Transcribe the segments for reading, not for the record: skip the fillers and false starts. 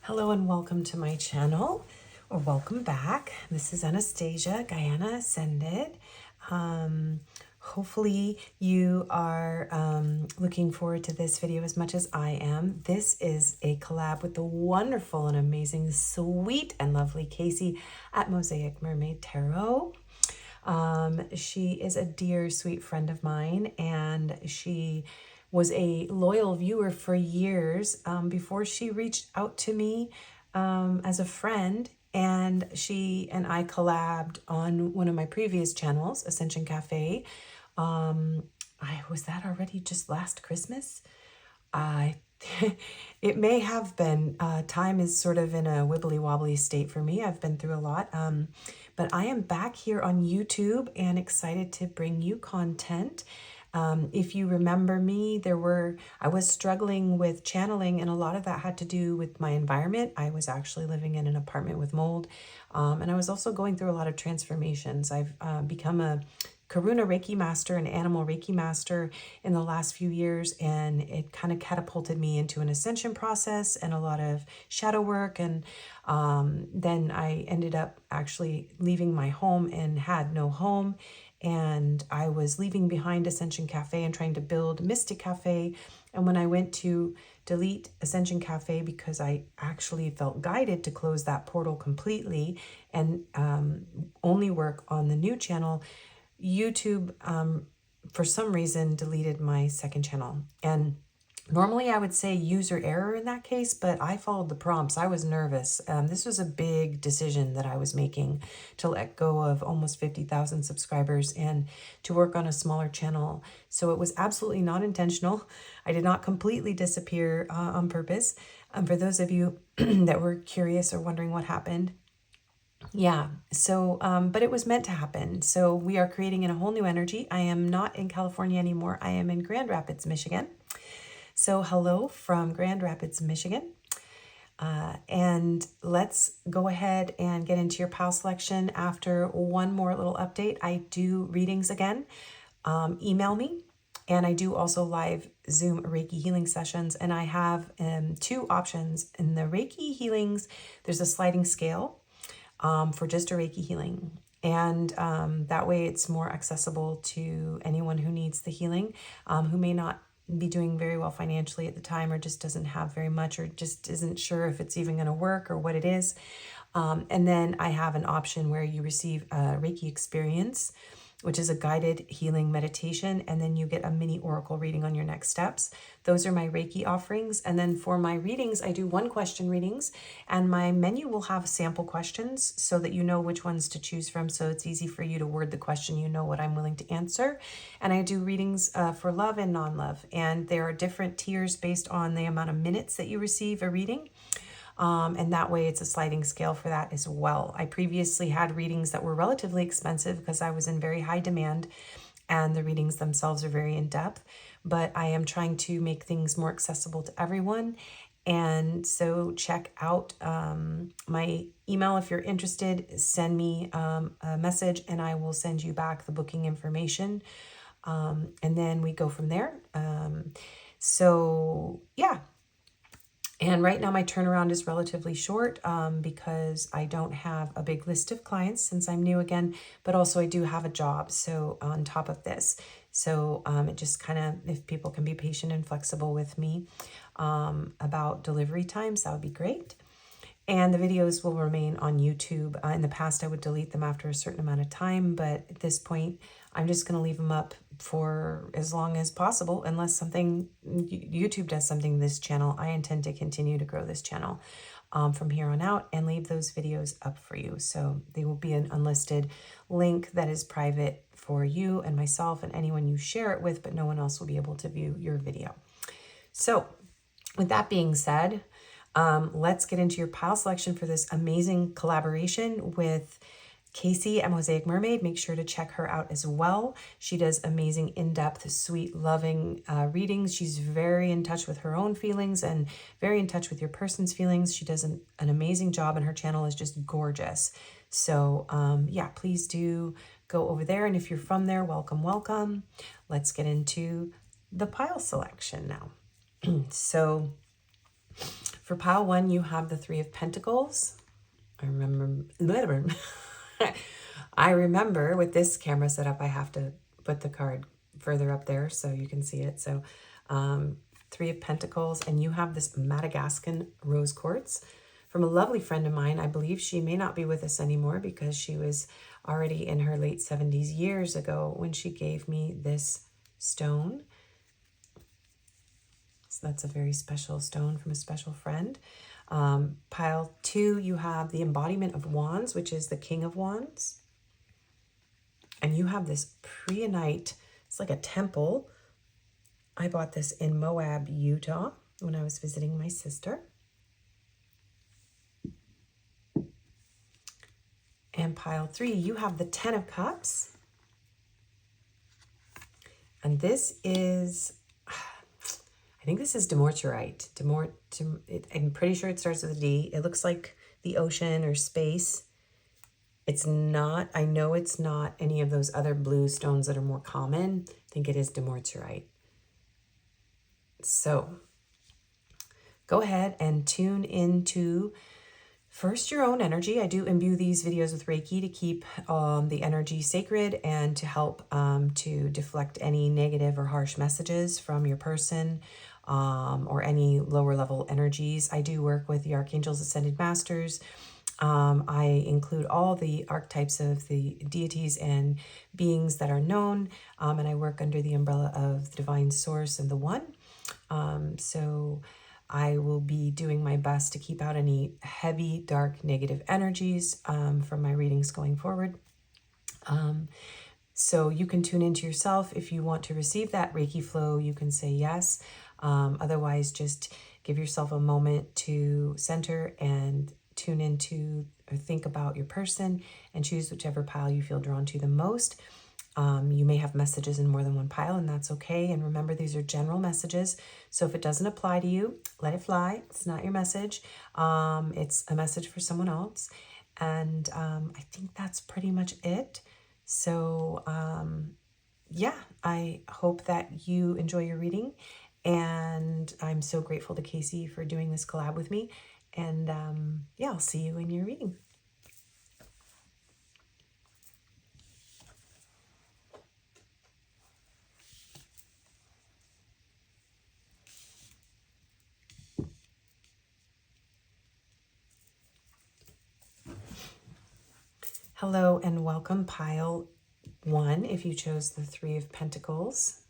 Hello and welcome to my channel, or welcome back. This is Anastasia, Guyana Ascended. Hopefully you are looking forward to this video as much as I am. This is a collab with the wonderful and amazing, sweet and lovely Casey at Mosaic Mermaid Tarot. She is a dear, sweet friend of mine, and she was a loyal viewer for years before she reached out to me as a friend. And she and I collabed on one of my previous channels, Ascension Cafe. Was that already just last Christmas? It may have been. Time is sort of in a wibbly wobbly state for me. I've been through a lot. But I am back here on YouTube and excited to bring you content. If you remember me, I was struggling with channeling, and a lot of that had to do with my environment. I was actually living in an apartment with mold, and I was also going through a lot of transformations. I've become a Karuna Reiki Master, an animal Reiki Master in the last few years, and it kind of catapulted me into an ascension process and a lot of shadow work. And then I ended up actually leaving my home and had no home. And I was leaving behind Ascension Cafe and trying to build Mystic Cafe. And when I went to delete Ascension Cafe, because I actually felt guided to close that portal completely and only work on the new channel, YouTube, for some reason, deleted my second channel. And normally I would say user error in that case, but I followed the prompts. I was nervous. This was a big decision that I was making, to let go of almost 50,000 subscribers and to work on a smaller channel. So it was absolutely not intentional. I did not completely disappear on purpose. For those of you that were curious or wondering what happened, yeah, so, but it was meant to happen. So we are creating in a whole new energy. I am not in California anymore. I am in Grand Rapids, Michigan. So hello from Grand Rapids, Michigan. And let's go ahead and get into your pile selection after one more little update. I do readings again. Email me. And I do also live Zoom Reiki healing sessions. And I have two options. In the Reiki healings, there's a sliding scale for just a Reiki healing. And that way it's more accessible to anyone who needs the healing, who may not be doing very well financially at the time, or just doesn't have very much, or just isn't sure if it's even going to work or what it is. And then I have an option where you receive a Reiki experience, which is a guided healing meditation, and then you get a mini oracle reading on your next steps. Those are my Reiki offerings. And then for my readings, I do one question readings, and my menu will have sample questions so that you know which ones to choose from. So it's easy for you to word the question, you know what I'm willing to answer. And I do readings for love and non-love. And there are different tiers based on the amount of minutes that you receive a reading. And that way it's a sliding scale for that as well. I previously had readings that were relatively expensive because I was in very high demand, and the readings themselves are very in-depth, but I am trying to make things more accessible to everyone. And so check out my email if you're interested. Send me a message and I will send you back the booking information. And then we go from there. So yeah. And right now my turnaround is relatively short because I don't have a big list of clients since I'm new again, but also I do have a job. So on top of this, so it just kind of, if people can be patient and flexible with me about delivery times, that would be great. And the videos will remain on YouTube. In the past, I would delete them after a certain amount of time, but at this point, I'm just going to leave them up for as long as possible, unless YouTube does something to this channel. I intend to continue to grow this channel from here on out and leave those videos up for you. So they will be an unlisted link that is private for you and myself and anyone you share it with, but no one else will be able to view your video. So with that being said, let's get into your pile selection for this amazing collaboration with Casey at Mosaic Mermaid. Make sure to check her out as well. She does amazing, in-depth, sweet, loving readings. She's very in touch with her own feelings and very in touch with your person's feelings. She does an amazing job, and her channel is just gorgeous. So yeah, please do go over there. And if you're from there, welcome, welcome. Let's get into the pile selection now. So For pile 1, you have the Three of Pentacles. I remember with this camera setup, I have to put the card further up there so you can see it. So Three of Pentacles, and you have this Madagascan Rose Quartz from a lovely friend of mine. I believe she may not be with us anymore because she was already in her late 70s years ago when she gave me this stone. So that's a very special stone from a special friend. Pile 2, you have the embodiment of Wands, which is the King of Wands. And you have this Prehnite. It's like a temple. I bought this in Moab, Utah, when I was visiting my sister. And pile 3, you have the Ten of Cups. And this is, I think this is Dumorteirite. I'm pretty sure it starts with a D. It looks like the ocean or space. It's not, I know it's not any of those other blue stones that are more common. I think it is Dumorteirite. So go ahead and tune into first your own energy. I do imbue these videos with Reiki to keep the energy sacred and to help to deflect any negative or harsh messages from your person or any lower level energies. I do work with the Archangels, Ascended Masters. I include all the archetypes of the deities and beings that are known, and I work under the umbrella of the Divine Source and the One. So I will be doing my best to keep out any heavy, dark, negative energies from my readings going forward. So you can tune into yourself. If you want to receive that Reiki flow, you can say yes. Otherwise, just give yourself a moment to center and tune into or think about your person and choose whichever pile you feel drawn to the most. You may have messages in more than one pile, and that's okay. And remember, these are general messages. So if it doesn't apply to you, let it fly. It's not your message. It's a message for someone else. And I think that's pretty much it. So yeah, I hope that you enjoy your reading. And I'm so grateful to Casey for doing this collab with me. And yeah, I'll see you in your reading. Hello and welcome, pile 1, if you chose the Three of Pentacles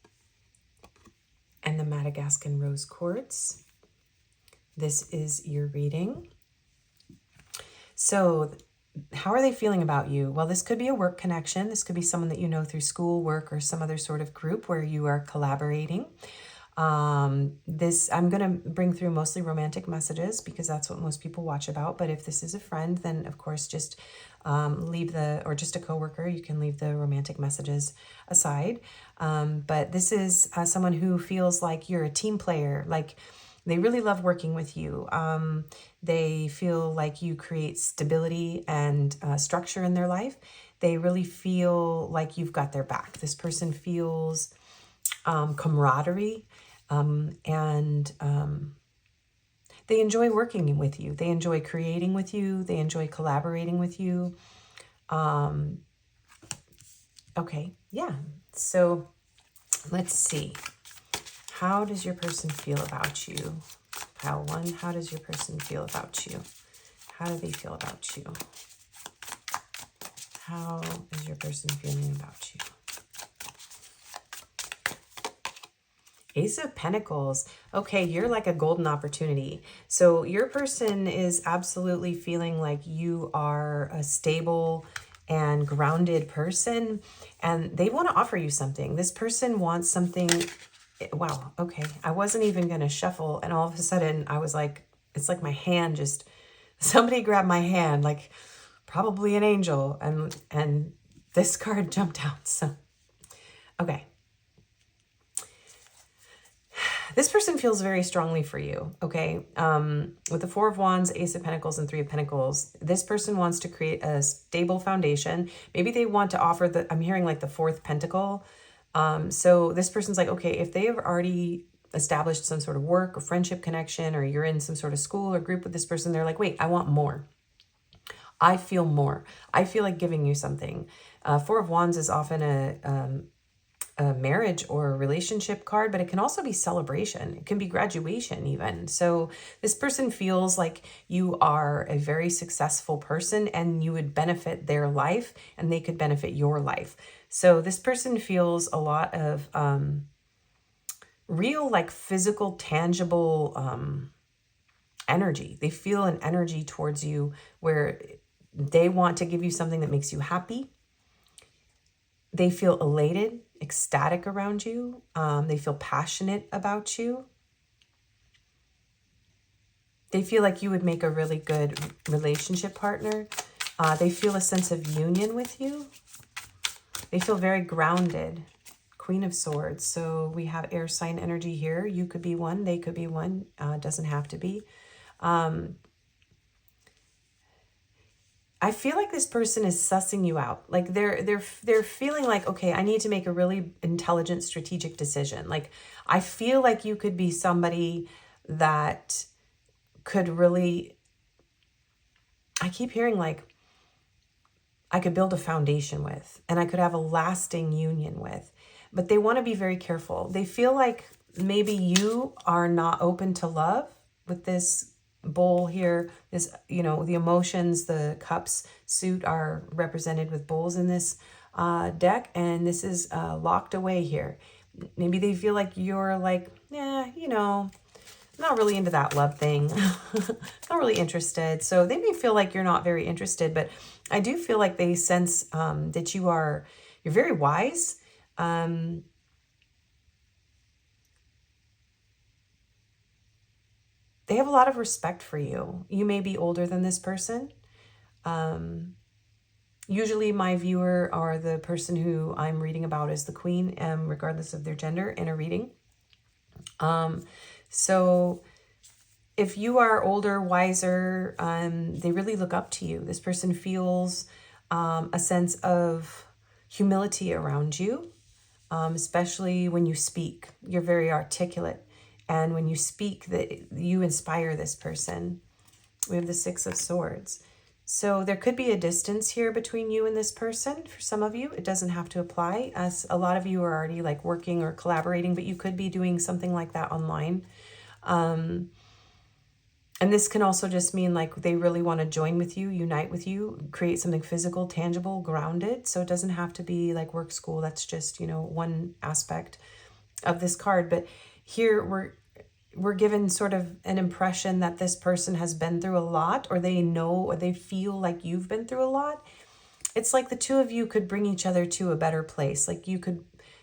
and the Madagascan Rose Quartz. This is your reading. So how are they feeling about you? Well, this could be a work connection. This could be someone that you know through school, work, or some other sort of group where you are collaborating. I'm going to bring through mostly romantic messages because that's what most people watch about. But if this is a friend, then of course just or just a coworker, you can leave the romantic messages aside. But this is someone who feels like you're a team player, like they really love working with you. They feel like you create stability and structure in their life. They really feel like you've got their back. This person feels camaraderie, and they enjoy working with you. They enjoy creating with you. They enjoy collaborating with you. Okay, yeah. So let's see. How does your person feel about you? Pile 1, how does your person feel about you? How do they feel about you? How is your person feeling about you? Ace of Pentacles. Okay, you're like a golden opportunity. So your person is absolutely feeling like you are a stable and grounded person, and they want to offer you something. This person wants something. Wow, okay. I wasn't even going to shuffle, and all of a sudden I was like, it's like my hand just, somebody grabbed my hand, like probably an angel, and this card jumped out. So, okay. This person feels very strongly for you, okay? With the Four of Wands, Ace of Pentacles, and Three of Pentacles, this person wants to create a stable foundation. Maybe they want to offer I'm hearing like the fourth pentacle. So this person's like, okay, if they have already established some sort of work or friendship connection, or you're in some sort of school or group with this person. They're like, wait, I want more. I feel more. I feel like giving you something. Four of Wands is often a marriage or a relationship card, but it can also be celebration. It can be graduation even. So this person feels like you are a very successful person and you would benefit their life and they could benefit your life. So this person feels a lot of real, like physical, tangible energy. They feel an energy towards you where they want to give you something that makes you happy. They feel elated, ecstatic around you. They feel passionate about you. They feel like you would make a really good relationship partner. They feel a sense of union with you. They feel very grounded. Queen of Swords. So we have air sign energy here. You could be one. They could be one. Doesn't have to be. I feel like this person is sussing you out. Like they're feeling like, okay, I need to make a really intelligent, strategic decision. Like I feel like you could be somebody that could really, I keep hearing like, I could build a foundation with, and I could have a lasting union with, but they want to be very careful. They feel like maybe you are not open to love with this bowl here. This, you know, the emotions, the cups suit are represented with bowls in this deck, and this is locked away here. Maybe they feel like you're like, yeah, you know, not really into that love thing. Not really interested. So they may feel like you're not very interested, but I do feel like they sense that you're very wise. They have a lot of respect for you. You may be older than this person. Usually my viewer or the person who I'm reading about is the queen, regardless of their gender in a reading. So if you are older, wiser, they really look up to you. This person feels a sense of humility around you, especially when you speak. You're very articulate. And when you speak, that you inspire this person. We have the Six of Swords. So there could be a distance here between you and this person. For some of you, it doesn't have to apply. As a lot of you are already like working or collaborating, but you could be doing something like that online. And this can also just mean like they really want to join with you, unite with you, create something physical, tangible, grounded. So it doesn't have to be like work, school. That's just, you know, one aspect of this card. But here we're given sort of an impression that this person has been through a lot, or they know, or they feel like you've been through a lot. It's like the two of you could bring each other to a better place. Like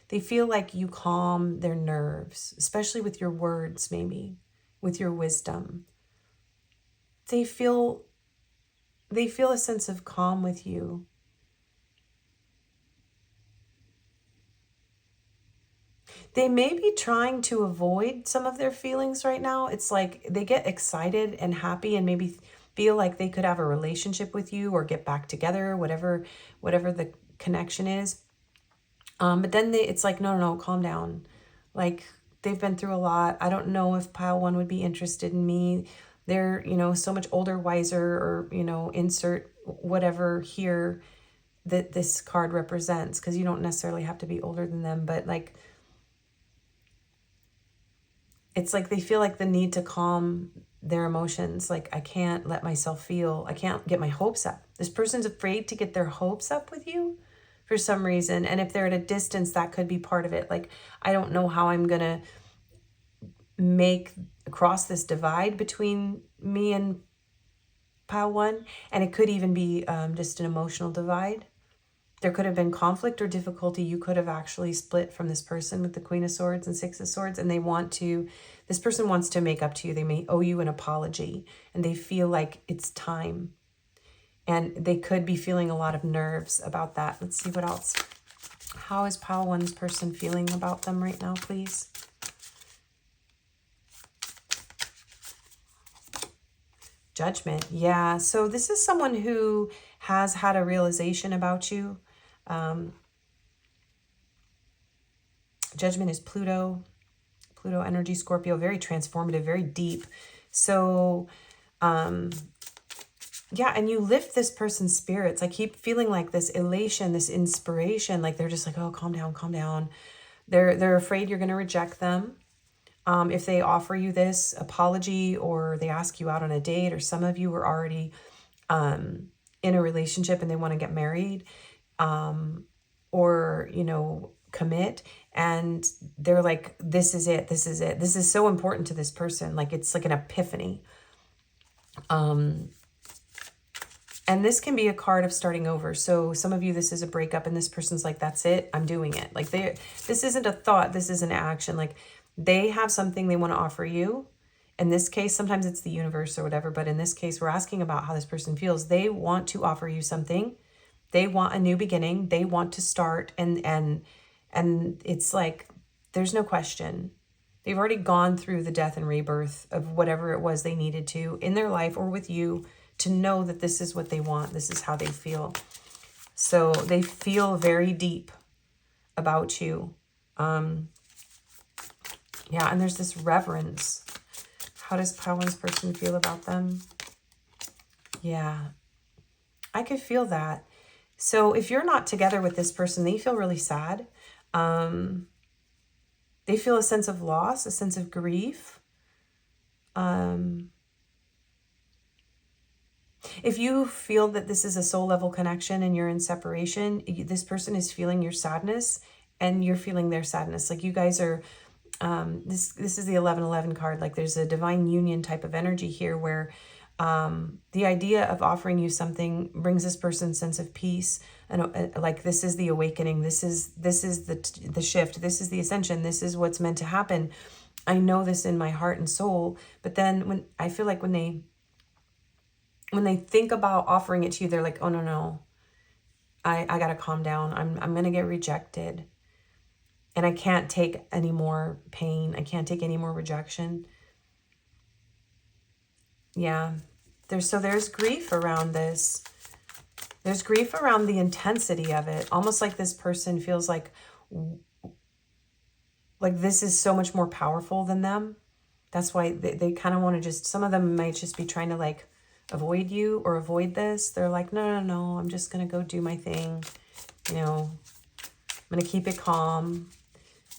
they feel like you calm their nerves, especially with your words, maybe with your wisdom. They feel a sense of calm with you. They may be trying to avoid some of their feelings right now. It's like they get excited and happy and maybe feel like they could have a relationship with you or get back together, whatever the connection is. But then it's like, no, calm down. Like they've been through a lot. I don't know if pile one would be interested in me. They're, you know, so much older, wiser, or, you know, insert whatever here that this card represents, because you don't necessarily have to be older than them, but like, it's like they feel like the need to calm their emotions. Like, I can't let myself feel, I can't get my hopes up. This person's afraid to get their hopes up with you for some reason. And if they're at a distance, that could be part of it. Like, I don't know how I'm going to cross this divide between me and pile one. And it could even be just an emotional divide. There could have been conflict or difficulty. You could have actually split from this person with the Queen of Swords and Six of Swords, and this person wants to make up to you. They may owe you an apology, and they feel like it's time. And they could be feeling a lot of nerves about that. Let's see what else. How is pile one's person feeling about them right now, please? Judgment. Yeah, so this is someone who has had a realization about you. Judgment is Pluto. Pluto energy, Scorpio, very transformative, very deep. So, yeah, and you lift this person's spirits. I keep feeling like this elation, this inspiration, like they're just like, oh, calm down, calm down. They're afraid you're going to reject them. If they offer you this apology or they ask you out on a date, or some of you were already in a relationship and they want to get married, or, you know, commit, and they're like, this is it, this is it. This is so important to this person. Like, it's like an epiphany. And this can be a card of starting over. So some of you, this is a breakup and this person's like, that's it, I'm doing it. Like, this isn't a thought, this is an action. Like, they have something they want to offer you. In this case, sometimes it's the universe or whatever, but in this case, we're asking about how this person feels. They want to offer you something. They want a new beginning. They want to start, and it's like, there's no question. They've already gone through the death and rebirth of whatever it was they needed to in their life or with you, to know that this is what they want. This is how they feel. So they feel very deep about you. Yeah, and there's this reverence. How does this person feel about them? Yeah, I could feel that. So if you're not together with this person, they feel really sad. They feel a sense of loss, a sense of grief. If you feel that this is a soul level connection and you're in separation, this person is feeling your sadness and you're feeling their sadness. Like, you guys are, this is the 1111 card. Like, there's a divine union type of energy here where the idea of offering you something brings this person's sense of peace. And like, this is the awakening. This is the shift. This is the ascension. This is what's meant to happen. I know this in my heart and soul. But then when I feel like when they think about offering it to you, they're like, oh, no, I got to calm down. I'm going to get rejected. And I can't take any more pain. I can't take any more rejection. Yeah. There's grief around this. There's grief around the intensity of it. Almost like this person feels like this is so much more powerful than them. That's why they kind of want to just, some of them might just be trying to like avoid you or avoid this. They're like, no, I'm just going to go do my thing. You know, I'm going to keep it calm.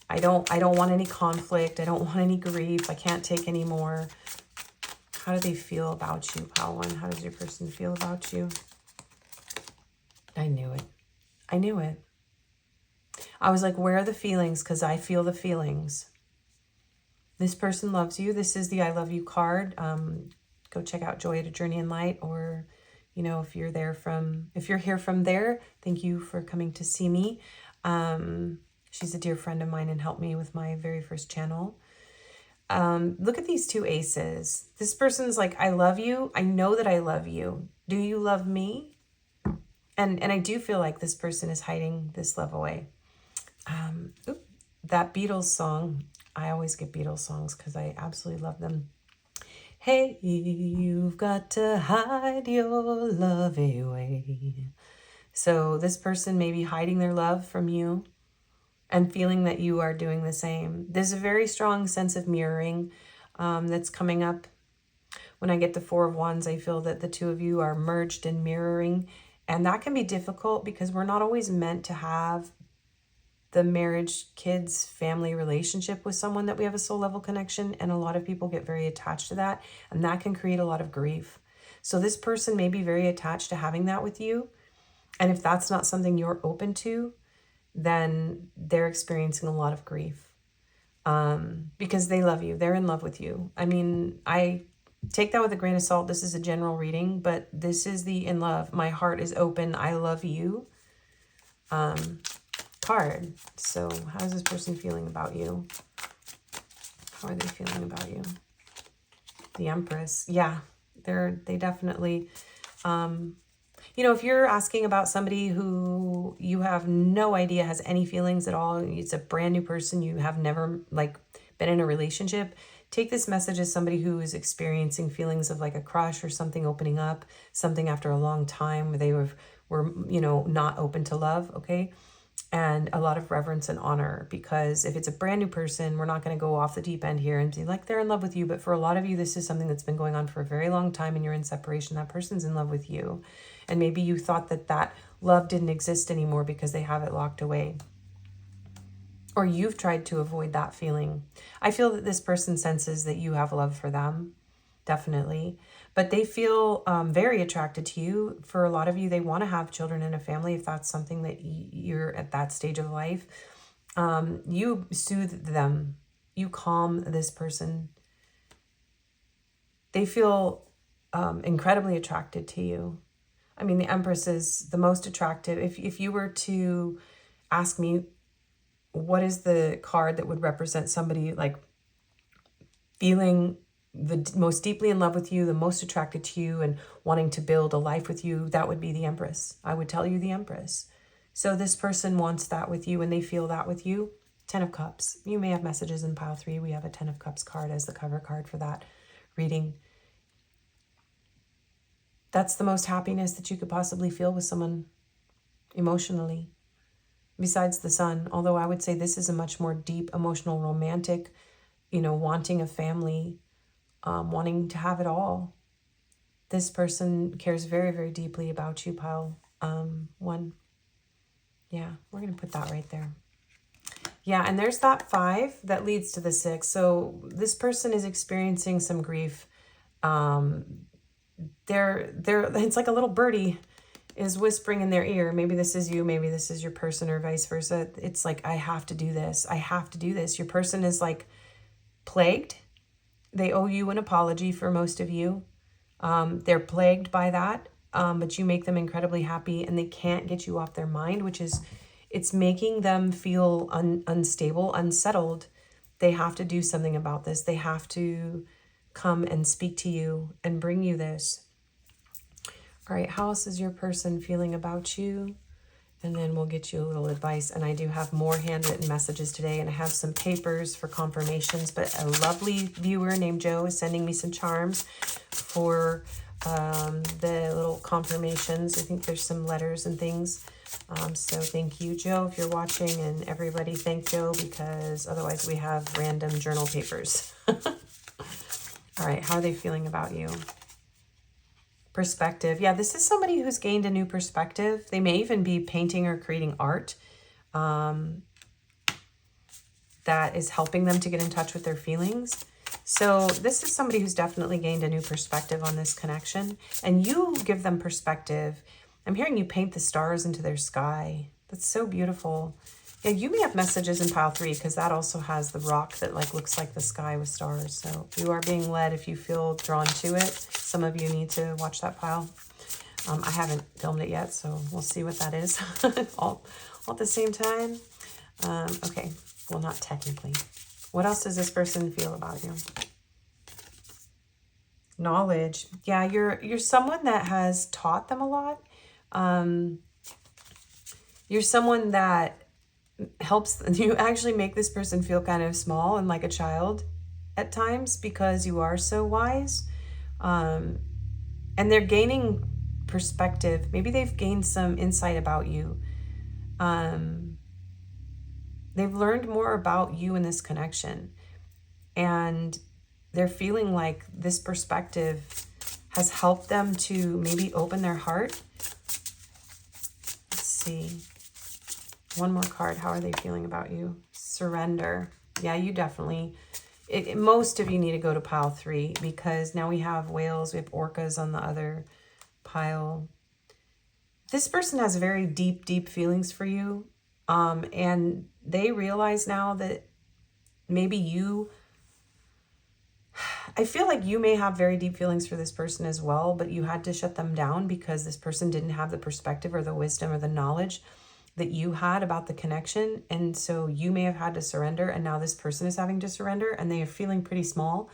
I don't want any conflict. I don't want any grief. I can't take any more. How do they feel about you, Pile One? How does your person feel about you? I knew it. I knew it. I was like, where are the feelings? Because I feel the feelings. This person loves you. This is the I love you card. Go check out Joy at a Journey in Light, or, you know, if you're here from there, thank you for coming to see me. She's a dear friend of mine and helped me with my very first channel. Look at these two aces. This person's like, I love you. I know that I love you. Do you love me? And I do feel like this person is hiding this love away. That Beatles song. I always get Beatles songs because I absolutely love them. Hey, you've got to hide your love away. So this person may be hiding their love from you and feeling that you are doing the same. There's a very strong sense of mirroring that's coming up. When I get the Four of Wands, I feel that the two of you are merged in mirroring. And that can be difficult because we're not always meant to have the marriage, kids, family relationship with someone that we have a soul level connection. And a lot of people get very attached to that. And that can create a lot of grief. So this person may be very attached to having that with you. And if that's not something you're open to, then they're experiencing a lot of grief because they love you. They're in love with you. I mean, I take that with a grain of salt. This is a general reading, but this is the in love. My heart is open. I love you card. So how is this person feeling about you? How are they feeling about you? The Empress. Yeah, they definitely... you know, if you're asking about somebody who you have no idea has any feelings at all, it's a brand new person, you have never like been in a relationship, take this message as somebody who is experiencing feelings of like a crush or something opening up, something after a long time where they were you know, not open to love, okay? and a lot of reverence and honor, because if it's a brand new person, we're not going to go off the deep end here and be like, they're in love with you. But for a lot of you, this is something that's been going on for a very long time and you're in separation. That person's in love with you. And maybe you thought that that love didn't exist anymore because they have it locked away. Or you've tried to avoid that feeling. I feel that this person senses that you have love for them, definitely. But they feel very attracted to you. For a lot of you, they want to have children and a family if that's something that you're at that stage of life. You soothe them. You calm this person. They feel incredibly attracted to you. I mean, the Empress is the most attractive. If you were to ask me, what is the card that would represent somebody like feeling the most deeply in love with you, the most attracted to you, and wanting to build a life with you, that would be the Empress. I would tell you the Empress. So this person wants that with you and they feel that with you. 10 of Cups. You may have messages in pile 3. We have a 10 of Cups card as the cover card for that reading. That's the most happiness that you could possibly feel with someone emotionally. Besides the Sun, although I would say this is a much more deep, emotional, romantic, wanting a family, wanting to have it all. This person cares very, very deeply about you, pile 1. Yeah, we're going to put that right there. Yeah, and there's that 5 that leads to the 6. So this person is experiencing some grief. It's like a little birdie is whispering in their ear. Maybe this is you, maybe this is your person, or vice versa. It's like, I have to do this. I have to do this. Your person is like plagued. They owe you an apology for most of you. They're plagued by that, but you make them incredibly happy and they can't get you off their mind, which is, it's making them feel unstable, unsettled. They have to do something about this. They have to come and speak to you and bring you this. All right, how else is your person feeling about you? And then we'll get you a little advice. And I do have more handwritten messages today, and I have some papers for confirmations, but a lovely viewer named Joe is sending me some charms for the little confirmations. I think there's some letters and things. So thank you, Joe, if you're watching, and everybody thank Joe, because otherwise we have random journal papers. All right, how are they feeling about you? Perspective. Yeah, this is somebody who's gained a new perspective. They may even be painting or creating art that is helping them to get in touch with their feelings. So this is somebody who's definitely gained a new perspective on this connection. And you give them perspective. I'm hearing you paint the stars into their sky. That's so beautiful. Yeah, you may have messages in pile 3 because that also has the rock that like looks like the sky with stars. So you are being led if you feel drawn to it. Some of you need to watch that pile. I haven't filmed it yet, so we'll see what that is all at the same time. Okay, well, not technically. What else does this person feel about you? Knowledge. Yeah, you're someone that has taught them a lot. You're someone that helps, you actually make this person feel kind of small and like a child at times because you are so wise. And they're gaining perspective. Maybe they've gained some insight about you. They've learned more about you in this connection. And they're feeling like this perspective has helped them to maybe open their heart. Let's see. One more card. How are they feeling about you? Surrender. Yeah, you definitely... most of you need to go to pile 3 because now we have whales, we have orcas on the other pile. This person has very deep, deep feelings for you. And they realize now that maybe you... I feel like you may have very deep feelings for this person as well, but you had to shut them down because this person didn't have the perspective or the wisdom or the knowledge that you had about the connection. And so you may have had to surrender, and now this person is having to surrender, and they are feeling pretty small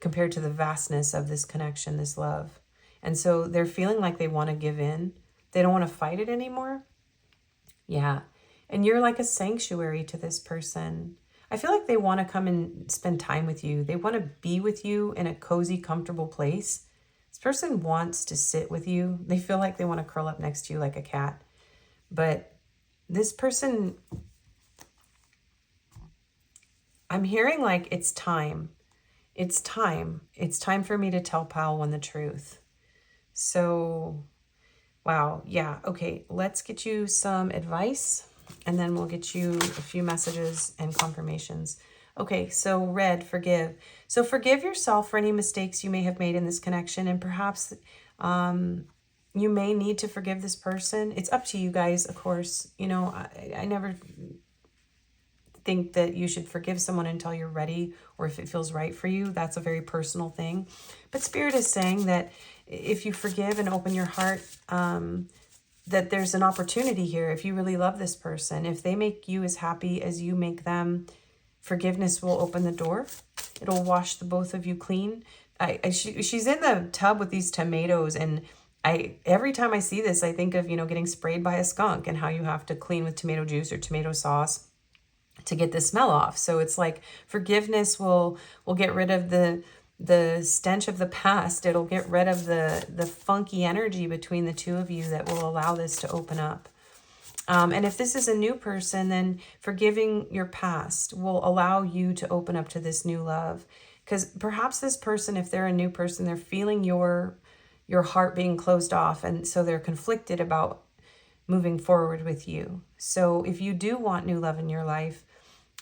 compared to the vastness of this connection, this love. And so they're feeling like they want to give in. They don't want to fight it anymore. Yeah. And you're like a sanctuary to this person. I feel like they want to come and spend time with you. They want to be with you in a cozy, comfortable place. This person wants to sit with you. They feel like they want to curl up next to you like a cat. But This person, I'm hearing like it's time. It's time. It's time for me to tell Pal One the truth. So, wow. Yeah. Okay. Let's get you some advice and then we'll get you a few messages and confirmations. Okay. So red, forgive. So forgive yourself for any mistakes you may have made in this connection. And perhaps, you may need to forgive this person. It's up to you guys, of course. You know, I never think that you should forgive someone until you're ready or if it feels right for you. That's a very personal thing. But Spirit is saying that if you forgive and open your heart, that there's an opportunity here. If you really love this person, if they make you as happy as you make them, forgiveness will open the door. It'll wash the both of you clean. She's in the tub with these tomatoes, and every time I see this, I think of, you know, getting sprayed by a skunk and how you have to clean with tomato juice or tomato sauce to get the smell off. So it's like forgiveness will get rid of the stench of the past. It'll get rid of the funky energy between the two of you that will allow this to open up. And if this is a new person, then forgiving your past will allow you to open up to this new love. Because perhaps this person, if they're a new person, they're feeling your heart being closed off. And so they're conflicted about moving forward with you. So if you do want new love in your life,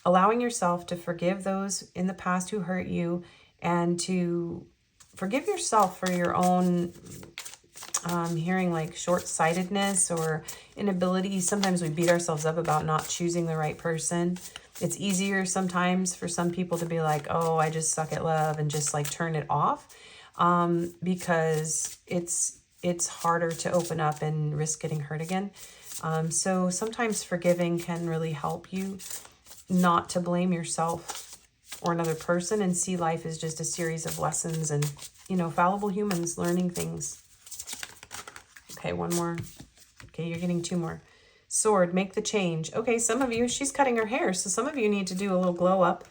allowing yourself to forgive those in the past who hurt you and to forgive yourself for your own hearing like short-sightedness or inability. Sometimes we beat ourselves up about not choosing the right person. It's easier sometimes for some people to be like, oh, I just suck at love and just like turn it off, because it's harder to open up and risk getting hurt again. So sometimes forgiving can really help you not to blame yourself or another person and see life as just a series of lessons and, you know, fallible humans learning things. Okay, one more. Okay, you're getting two more. Sword, make the change. Okay, some of you, she's cutting her hair, so some of you need to do a little glow up.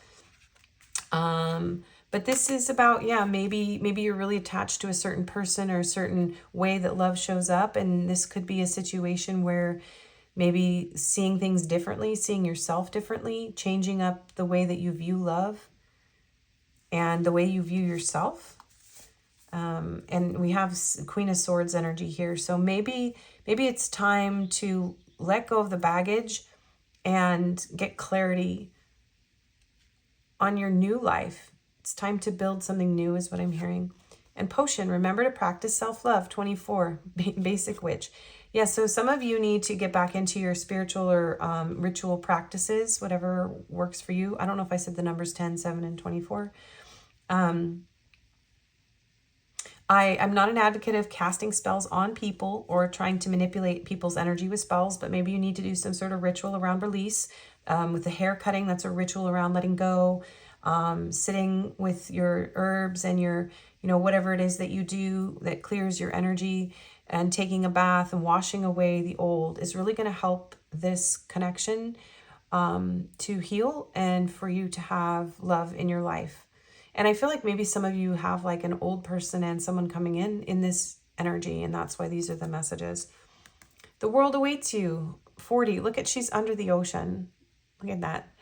But this is about, yeah, maybe you're really attached to a certain person or a certain way that love shows up. And this could be a situation where maybe seeing things differently, seeing yourself differently, changing up the way that you view love and the way you view yourself. And we have Queen of Swords energy here. So maybe it's time to let go of the baggage and get clarity on your new life. It's time to build something new is what I'm hearing. And Potion, remember to practice self-love, 24, basic witch. Yeah, so some of you need to get back into your spiritual or ritual practices, whatever works for you. I don't know if I said the numbers 10, 7, and 24. I'm not an advocate of casting spells on people or trying to manipulate people's energy with spells, but maybe you need to do some sort of ritual around release. With the hair cutting, that's a ritual around letting go. Sitting with your herbs and your, you know, whatever it is that you do that clears your energy, and taking a bath and washing away the old is really going to help this connection to heal and for you to have love in your life. And I feel like maybe some of you have like an old person and someone coming in this energy, and that's why these are the messages. The world awaits you. 40. Look at, she's under the ocean. Look at that.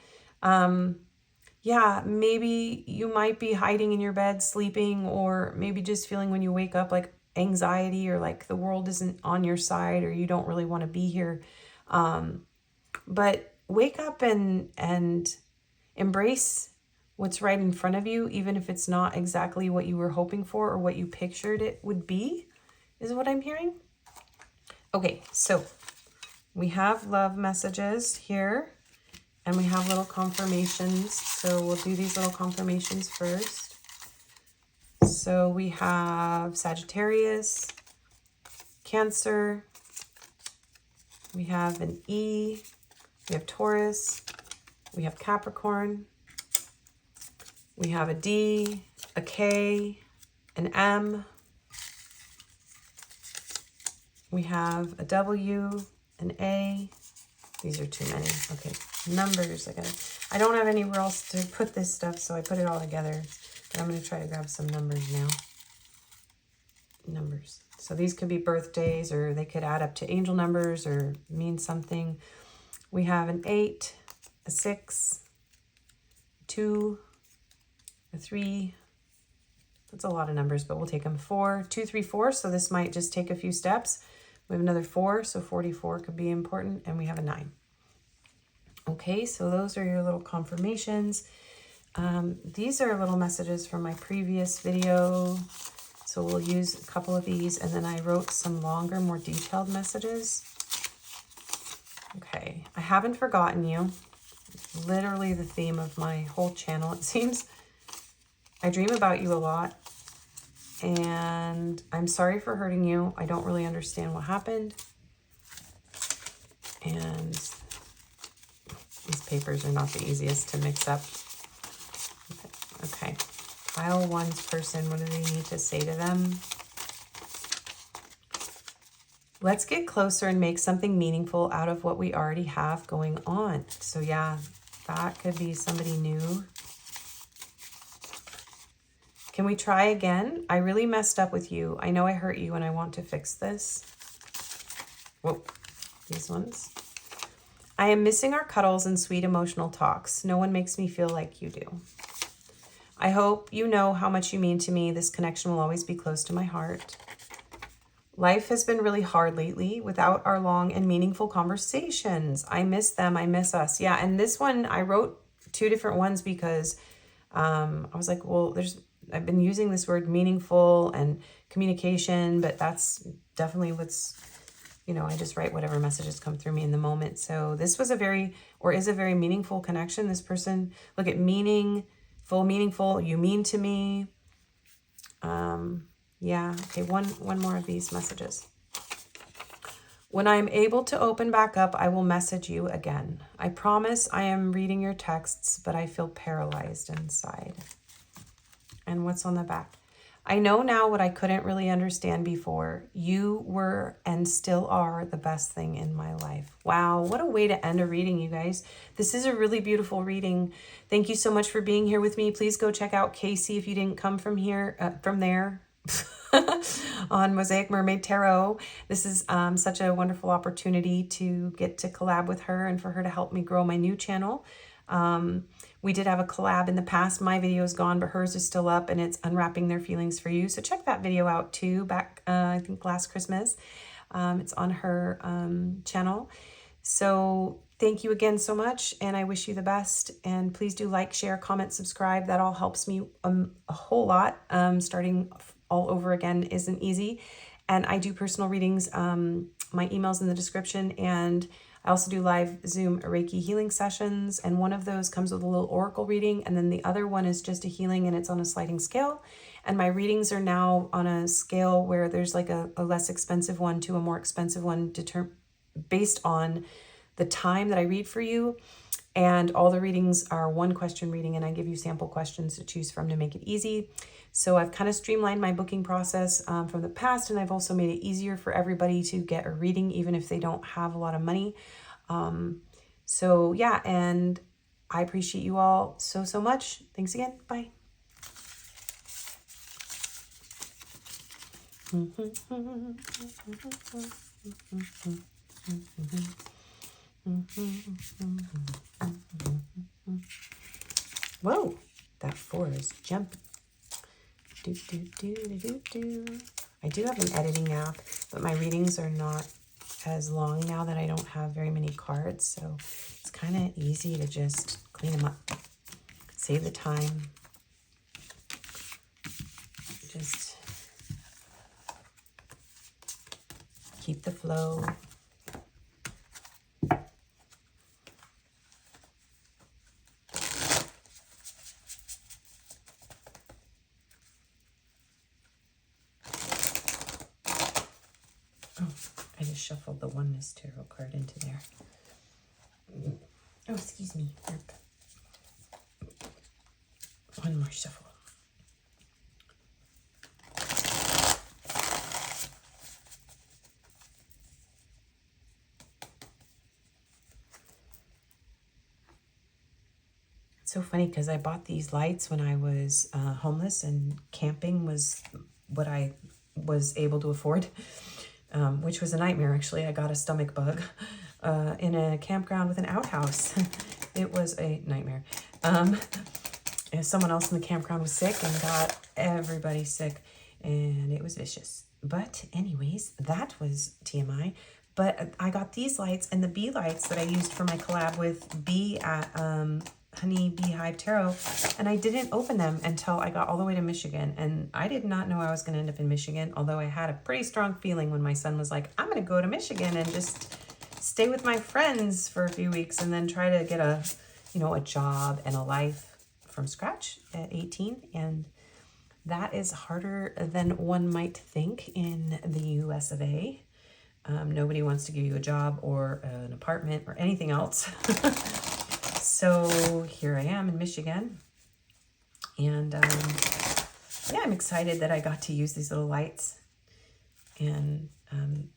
Yeah, maybe you might be hiding in your bed, sleeping, or maybe just feeling when you wake up like anxiety or like the world isn't on your side or you don't really want to be here. But wake up and embrace what's right in front of you, even if it's not exactly what you were hoping for or what you pictured it would be, is what I'm hearing. Okay, so we have love messages here. And we have little confirmations, so we'll do these little confirmations first. So we have Sagittarius, Cancer, we have an E, we have Taurus, we have Capricorn, we have a D, a K, an M, we have a W, an A. These are too many. Okay, numbers. I don't have anywhere else to put this stuff, so I put it all together. But I'm going to try to grab some numbers now. Numbers. So these could be birthdays, or they could add up to angel numbers or mean something. We have an 8, a 6, 2, a 3. That's a lot of numbers, but we'll take them. 4, 2, 3, 4. So this might just take a few steps. We have another 4, so 44 could be important. And we have a 9. Okay, so those are your little confirmations. These are little messages from my previous video. So we'll use a couple of these. And then I wrote some longer, more detailed messages. Okay, I haven't forgotten you. Literally the theme of my whole channel, it seems. I dream about you a lot, and I'm sorry for hurting you. I don't really understand what happened. And these papers are not the easiest to mix up. Okay, pile 1's person, what do they need to say to them? Let's get closer and make something meaningful out of what we already have going on. So yeah, that could be somebody new. Can we try again? I really messed up with you. I know I hurt you and I want to fix this. Whoa, these ones. I am missing our cuddles and sweet emotional talks. No one makes me feel like you do. I hope you know how much you mean to me. This connection will always be close to my heart. Life has been really hard lately without our long and meaningful conversations. I miss them. I miss us. Yeah, and this one, I wrote 2 different ones because I was like, well, I've been using this word meaningful and communication, but that's definitely what's, you know, I just write whatever messages come through me in the moment. So this was a very, or is a very meaningful connection. This person, look at meaningful, you mean to me. Yeah, okay, one more of these messages. When I'm able to open back up, I will message you again. I promise I am reading your texts, but I feel paralyzed inside. And what's on the back? I know now what I couldn't really understand before. You were and still are the best thing in my life. Wow, what a way to end a reading, you guys. This is a really beautiful reading. Thank you so much for being here with me. Please go check out Casey if you didn't come from there. On Mosaic Mermaid Tarot. This is such a wonderful opportunity to get to collab with her and for her to help me grow my new channel. We did have a collab in the past. My video is gone, but hers is still up, and it's Unwrapping Their Feelings for You. So check that video out too, back I think last Christmas. It's on her channel. So thank you again so much, and I wish you the best. And please do like, share, comment, subscribe. That all helps me a whole lot. Starting all over again isn't easy. And I do personal readings. My email's in the description, and I also do live Zoom Reiki healing sessions, and one of those comes with a little oracle reading, and then the other one is just a healing, and it's on a sliding scale. And my readings are now on a scale where there's like a less expensive one to a more expensive one based on the time that I read for you. And all the readings are 1 question reading, and I give you sample questions to choose from to make it easy. So I've kind of streamlined my booking process from the past, and I've also made it easier for everybody to get a reading, even if they don't have a lot of money. So yeah, and I appreciate you all so, so much. Thanks again. Bye. Whoa, that 4 is jumping. I do have an editing app, but my readings are not as long now that I don't have very many cards, so it's kind of easy to just clean them up, save the time, just keep the flow. I just shuffled the Oneness Tarot card into there. Oh, excuse me. One more shuffle. It's so funny because I bought these lights when I was homeless, and camping was what I was able to afford. Which was a nightmare, actually. I got a stomach bug. in a campground with an outhouse. It was a nightmare. Someone else in the campground was sick and got everybody sick, and it was vicious. But anyways, that was TMI. But I got these lights and the bee lights that I used for my collab with Bee at Honey Beehive Tarot, and I didn't open them until I got all the way to Michigan, and I did not know I was going to end up in Michigan, although I had a pretty strong feeling when my son was like, I'm going to go to Michigan and just stay with my friends for a few weeks and then try to get a, you know, a job and a life from scratch at 18. And that is harder than one might think in the US of A. Nobody wants to give you a job or an apartment or anything else. So here I am in Michigan. And yeah, I'm excited that I got to use these little lights. And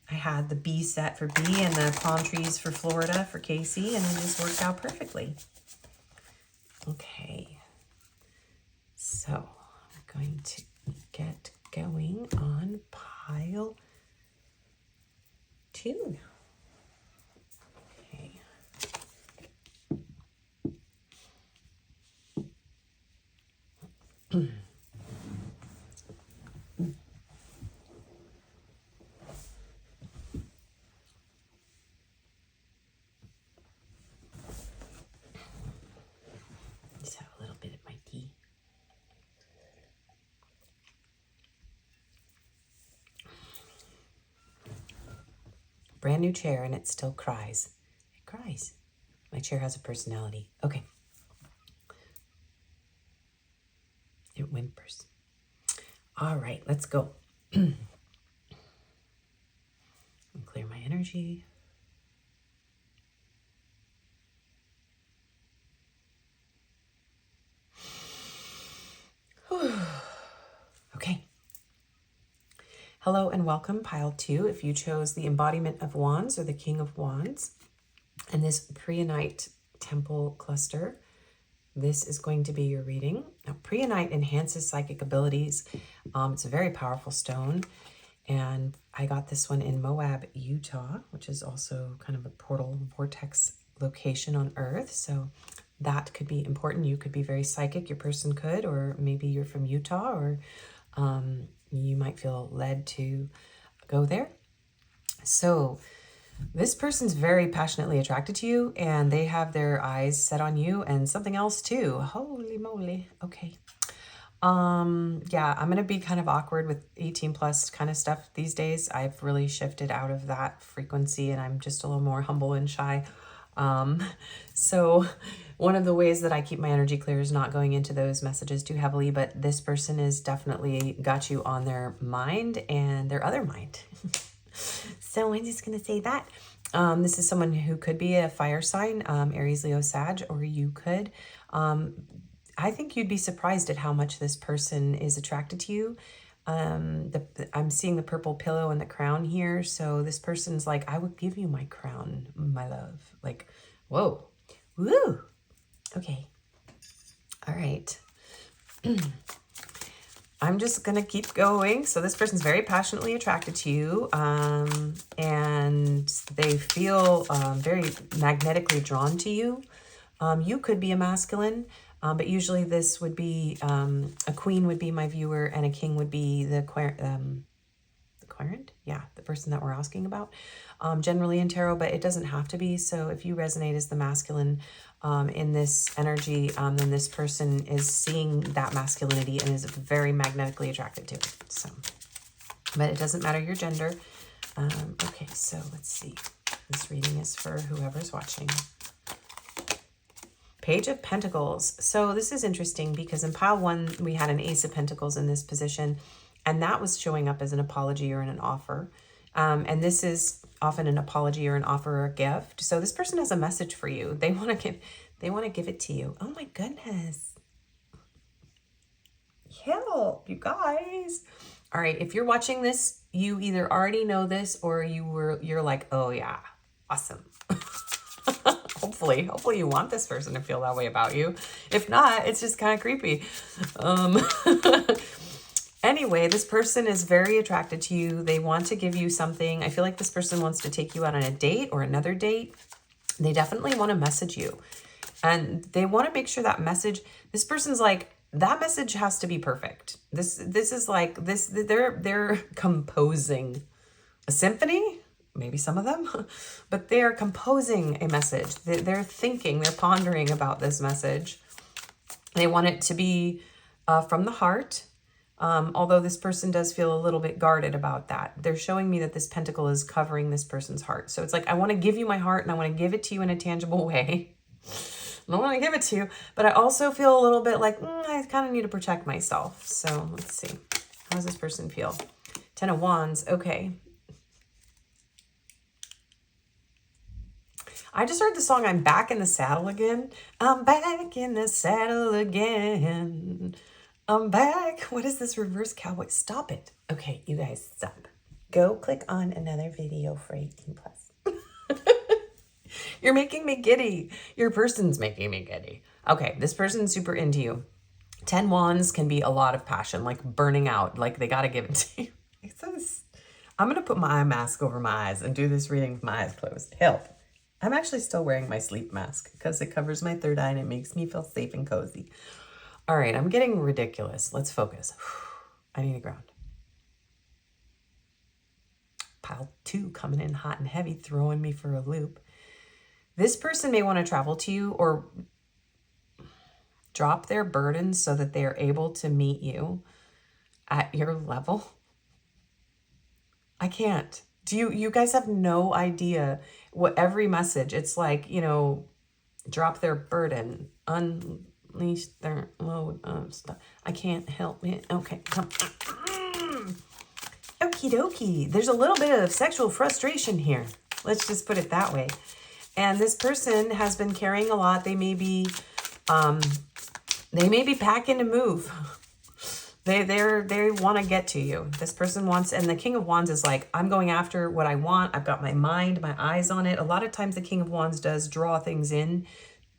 I had the bee set for Bee and the palm trees for Florida for Casey, and it just worked out perfectly. Okay. So I'm going to get going on pile 2 now. Okay. Just have a little bit of my tea. Brand new chair and it still cries. It cries. My chair has a personality. Okay. It whimpers. All right, let's go. And clear my energy. Okay. Hello and welcome, pile 2. If you chose the Embodiment of Wands or the King of Wands and this Prehnite temple cluster, this is going to be your reading. Now, Prehnite enhances psychic abilities. It's a very powerful stone. And I got this one in Moab, Utah, which is also kind of a portal vortex location on Earth. So that could be important. You could be very psychic, your person could, or maybe you're from Utah, or you might feel led to go there. So this person's very passionately attracted to you, and they have their eyes set on you and something else too. Holy moly. Okay. Yeah, I'm going to be kind of awkward with 18 plus kind of stuff these days. I've really shifted out of that frequency and I'm just a little more humble and shy. So one of the ways that I keep my energy clear is not going into those messages too heavily, but this person has definitely got you on their mind and their other mind. So I'm just going to say that. This is someone who could be a fire sign, Aries, Leo, Sag, or you could. I think you'd be surprised at how much this person is attracted to you. I'm seeing the purple pillow and the crown here. So this person's like, I would give you my crown, my love. Like, whoa, woo. Okay. All right. I'm just going to keep going. So this person's very passionately attracted to you, and they feel very magnetically drawn to you. You could be a masculine, but usually this would be, a queen would be my viewer and a king would be the querent? Yeah, the person that we're asking about, generally in tarot, but it doesn't have to be. So if you resonate as the masculine in this energy, then this person is seeing that masculinity and is very magnetically attracted to it. So, but it doesn't matter your gender. Okay, so let's see. This reading is for whoever's watching. Page of Pentacles. So this is interesting because in pile 1, we had an Ace of Pentacles in this position, and that was showing up as an apology or an offer. And this is often an apology or an offer or a gift. So this person has a message for you. They want to give it to you. Oh my goodness. Help, you guys. All right, if you're watching this, you either already know this or you're like, "Oh yeah, awesome." Hopefully you want this person to feel that way about you. If not, it's just kind of creepy. Anyway, this person is very attracted to you. They want to give you something. I feel like this person wants to take you out on a date or another date. They definitely want to message you. And they want to make sure that message, this person's like, that message has to be perfect. This is like this, they're composing a symphony, maybe some of them, but they're composing a message. They're thinking, they're pondering about this message. They want it to be from the heart. Although this person does feel a little bit guarded about that. They're showing me that this pentacle is covering this person's heart. So it's like, I want to give you my heart and I want to give it to you in a tangible way. I don't want to give it to you, but I also feel a little bit like, I kind of need to protect myself. So let's see. How does this person feel? 10 of Wands. Okay. I just heard the song, I'm Back in the Saddle Again. I'm back in the saddle again. I'm back. What is this reverse cowboy? Stop it. Okay, you guys, stop. Go click on another video for 18 plus. You're making me giddy. Your person's making me giddy. Okay, this person's super into you. 10 Wands can be a lot of passion, like burning out, like they got to give it to you. I'm going to put my eye mask over my eyes and do this reading with my eyes closed. Help. I'm actually still wearing my sleep mask because it covers my third eye and it makes me feel safe and cozy. All right, I'm getting ridiculous. Let's focus. I need a ground. Pile 2 coming in hot and heavy, throwing me for a loop. This person may want to travel to you or drop their burdens so that they are able to meet you at your level. I can't. You guys have no idea what every message, it's like, you know, drop their burden, unleash their load of stuff. I can't help it. Okay, come. Okie dokie. There's a little bit of sexual frustration here. Let's just put it that way. And this person has been carrying a lot. They may be packing to move. They want to get to you. This person wants, and the King of Wands is like, I'm going after what I want. I've got my mind, my eyes on it. A lot of times the King of Wands does draw things in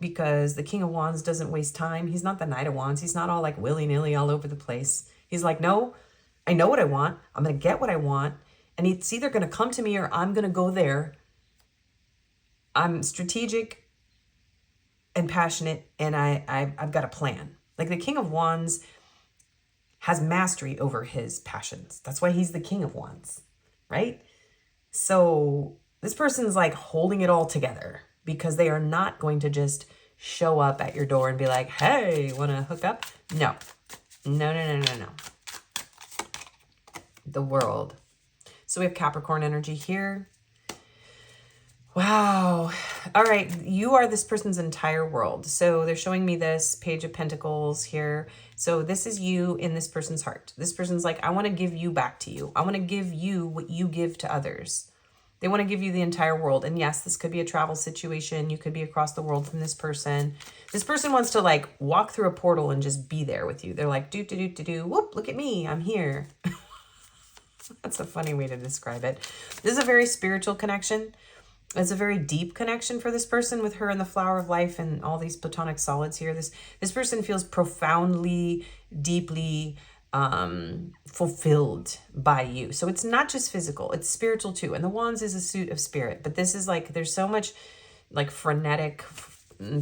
because the King of Wands doesn't waste time. He's not the Knight of Wands. He's not all like willy-nilly all over the place. He's like, no, I know what I want. I'm going to get what I want. And it's either going to come to me or I'm going to go there. I'm strategic and passionate, and I've got a plan. Like the King of Wands has mastery over his passions. That's why he's the King of Wands, right? So this person's like holding it all together because they are not going to just show up at your door and be like, hey, want to hook up? No. No. The World. So we have Capricorn energy here. Wow. All right. You are this person's entire world. So they're showing me this Page of Pentacles here. So this is you in this person's heart. This person's like, I want to give you back to you. I want to give you what you give to others. They want to give you the entire world. And yes, this could be a travel situation. You could be across the world from this person. This person wants to like walk through a portal and just be there with you. They're like, whoop, look at me. I'm here. That's a funny way to describe it. This is a very spiritual connection. It's a very deep connection for this person with her and the flower of life and all these platonic solids here. This person feels profoundly, deeply fulfilled by you. So it's not just physical, it's spiritual too. And the Wands is a suit of spirit, but this is like, there's so much like frenetic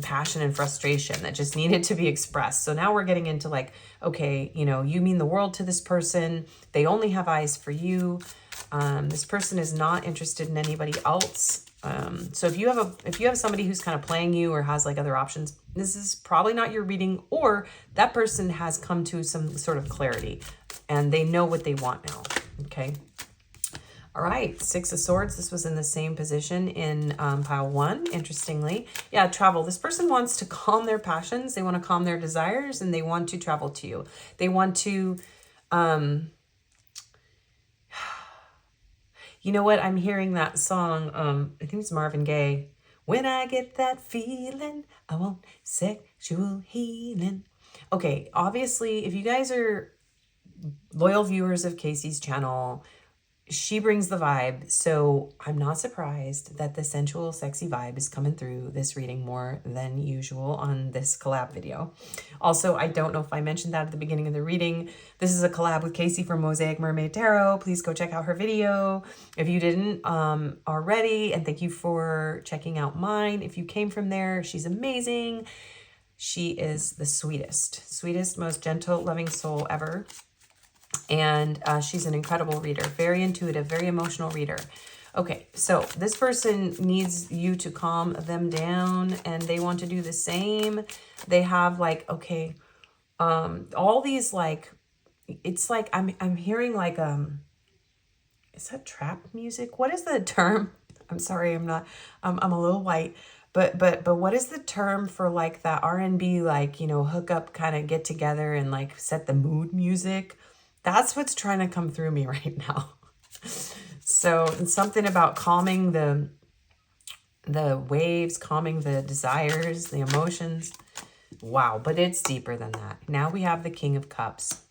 passion and frustration that just needed to be expressed. So now we're getting into like, okay, you know, you mean the world to this person. They only have eyes for you. This person is not interested in anybody else. So if you have somebody who's kind of playing you or has like other options, this is probably not your reading, or that person has come to some sort of clarity and they know what they want now. Okay. All right. 6 of Swords. This was in the same position in pile 1. Interestingly. Yeah. Travel. This person wants to calm their passions. They want to calm their desires and they want to travel to you. They want to, you know what? I'm hearing that song. I think it's Marvin Gaye. When I get that feeling, I want sexual healing. Okay, obviously, if you guys are loyal viewers of Casey's channel, she brings the vibe. So I'm not surprised that the sensual, sexy vibe is coming through this reading more than usual on this collab video. Also, I don't know if I mentioned that at the beginning of the reading. This is a collab with Casey from Mosaic Mermaid Tarot. Please go check out her video if you didn't already. And thank you for checking out mine. If you came from there, she's amazing. She is the sweetest, most gentle, loving soul ever. And she's an incredible reader, very intuitive, very emotional reader. Okay, so this person needs you to calm them down, and they want to do the same. They have like, okay, all these like, it's like, I'm hearing like, is that trap music? What is the term? I'm sorry, I'm a little white, but what is the term for like that R&B, like, you know, hook up kind of get together and like set the mood music? That's what's trying to come through me right now. So it's something about calming the waves, calming the desires, the emotions. Wow, but it's deeper than that. Now we have the King of Cups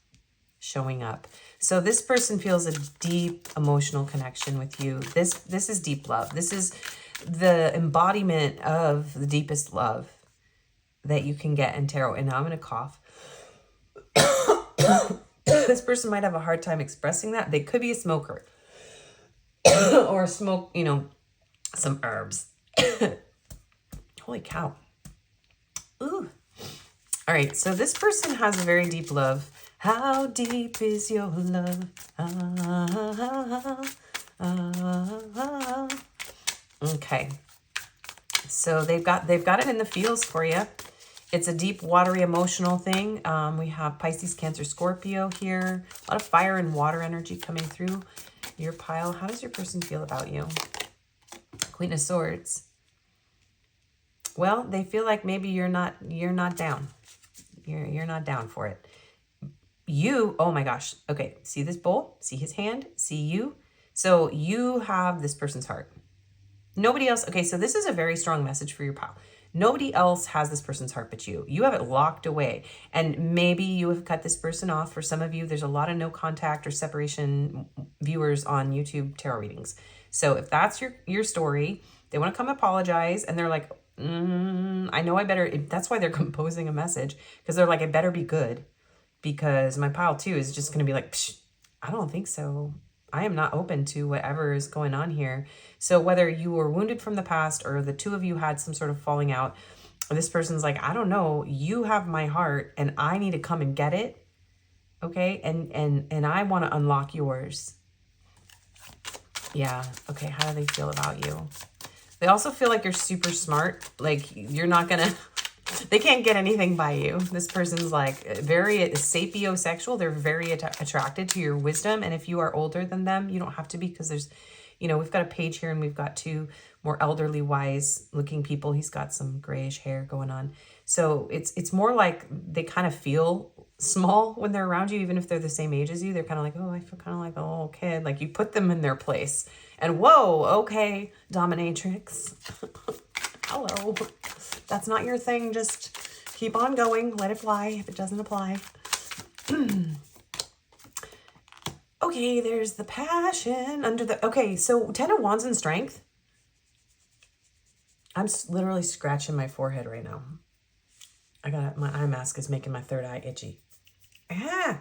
showing up. So this person feels a deep emotional connection with you. This is deep love. This is the embodiment of the deepest love that you can get in tarot. And now I'm going to cough. This person might have a hard time expressing that. They could be a smoker or smoke, you know, some herbs. Holy cow. Ooh. All right. So this person has a very deep love. How deep is your love? Okay. So they've got it in the feels for you. It's a deep, watery, emotional thing. We have Pisces, Cancer, Scorpio here. A lot of fire and water energy coming through your pile. How does your person feel about you? Queen of Swords. Well, they feel like maybe you're not down. You're not down for it. You, oh my gosh. Okay, see this bowl? See his hand? See you? So you have this person's heart. Nobody else. Okay, so this is a very strong message for your pal. Nobody else has this person's heart but you. You have it locked away. And maybe you have cut this person off. For some of you, there's a lot of no contact or separation viewers on YouTube tarot readings. So if that's your story, they want to come apologize. And they're like, I know I better. That's why they're composing a message. Because they're like, it better be good. Because my pile too is just going to be like, psh, I don't think so. I am not open to whatever is going on here. So whether you were wounded from the past or the two of you had some sort of falling out, this person's like, I don't know, you have my heart and I need to come and get it. Okay. And I want to unlock yours. Yeah. Okay. How do they feel about you? They also feel like you're super smart. Like you're not going to, they can't get anything by you. This person's like very sapiosexual. They're very attracted to your wisdom. And if you are older than them, you don't have to be, because there's, you know, we've got a page here and we've got two more elderly, wise looking people. He's got some grayish hair going on. So it's more like they kind of feel small when they're around you, even if they're the same age as you. They're kind of like, oh, I feel kind of like a little kid. Like you put them in their place. And whoa, okay, dominatrix. Hello. That's not your thing. Just keep on going. Let it fly if it doesn't apply. Okay, there's the passion under the... Okay, so 10 of Wands and Strength. I'm literally scratching my forehead right now. My eye mask is making my third eye itchy. Ah!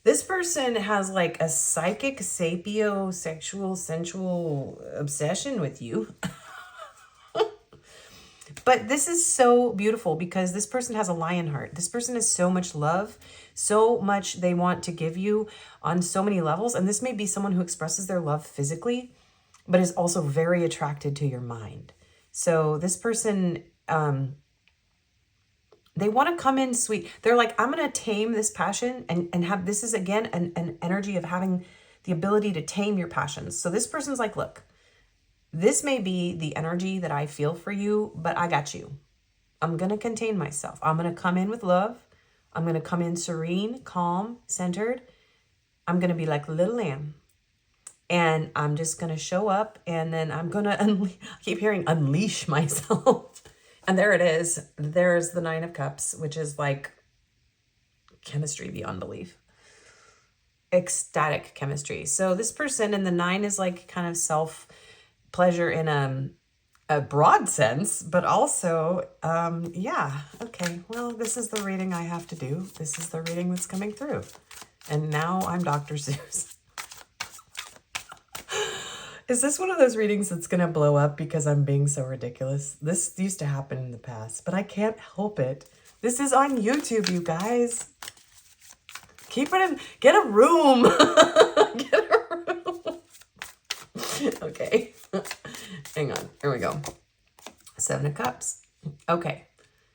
This person has like a psychic, sapiosexual, sensual obsession with you. But this is so beautiful because this person has a lion heart. This person has so much love, so much they want to give you on so many levels. And this may be someone who expresses their love physically, but is also very attracted to your mind. So this person, they want to come in sweet. They're like, I'm going to tame this passion and have, this is again, an energy of having the ability to tame your passions. So this person's like, look, this may be the energy that I feel for you, but I got you. I'm going to contain myself. I'm going to come in with love. I'm going to come in serene, calm, centered. I'm going to be like a little lamb. And I'm just going to show up, and then I'm going to, I keep hearing unleash myself. And there it is. There's the 9 of Cups, which is like chemistry beyond belief. ecstatic chemistry. So this person, and the 9 is like kind of self pleasure in a broad sense, but also, yeah, okay, well, this is the reading I have to do. This is the reading that's coming through. And now I'm Dr. Seuss. Is this one of those readings that's going to blow up because I'm being so ridiculous? This used to happen in the past, but I can't help it. This is on YouTube, you guys. Keep it in, get a room. Get a room. Okay. Hang on. Here we go. 7 of Cups. Okay.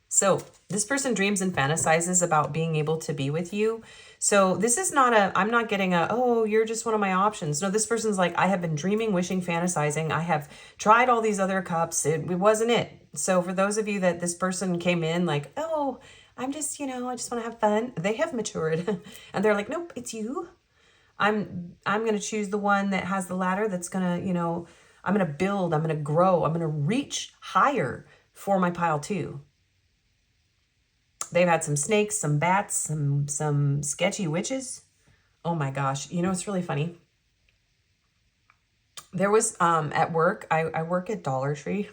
So this person dreams and fantasizes about being able to be with you. So this is not I'm not getting oh, you're just one of my options. No, this person's like, I have been dreaming, wishing, fantasizing. I have tried all these other cups. It wasn't it. So for those of you that this person came in like, oh, I'm just, I just want to have fun. They have matured and they're like, nope, it's you. I'm going to choose the one that has the ladder that's going to, I'm going to build, I'm going to grow, I'm going to reach higher for my pile 2. They've had some snakes, some bats, some sketchy witches. Oh my gosh. It's really funny. There was, at work, I work at Dollar Tree.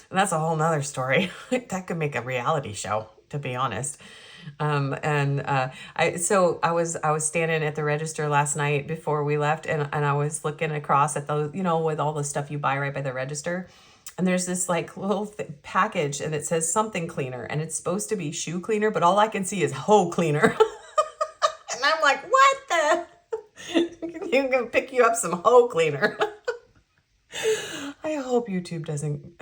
And that's a whole nother story. That could make a reality show, to be honest. I was standing at the register last night before we left, and I was looking across at the, with all the stuff you buy right by the register. And there's this like little package and it says something cleaner and it's supposed to be shoe cleaner, but all I can see is hoe cleaner. And I'm like, what the? You can pick you up some hoe cleaner. I hope YouTube doesn't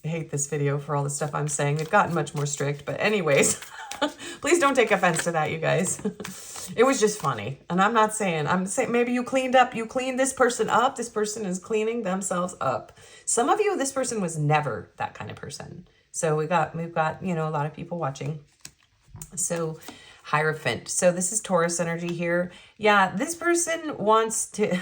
hate this video for all the stuff I'm saying. They've gotten much more strict, but anyways, please don't take offense to that, you guys. It was just funny. And I'm saying maybe you cleaned this person up. This person is cleaning themselves up. Some of you, this person was never that kind of person. So we've got, a lot of people watching. So Hierophant. So this is Taurus energy here. Yeah, this person wants to,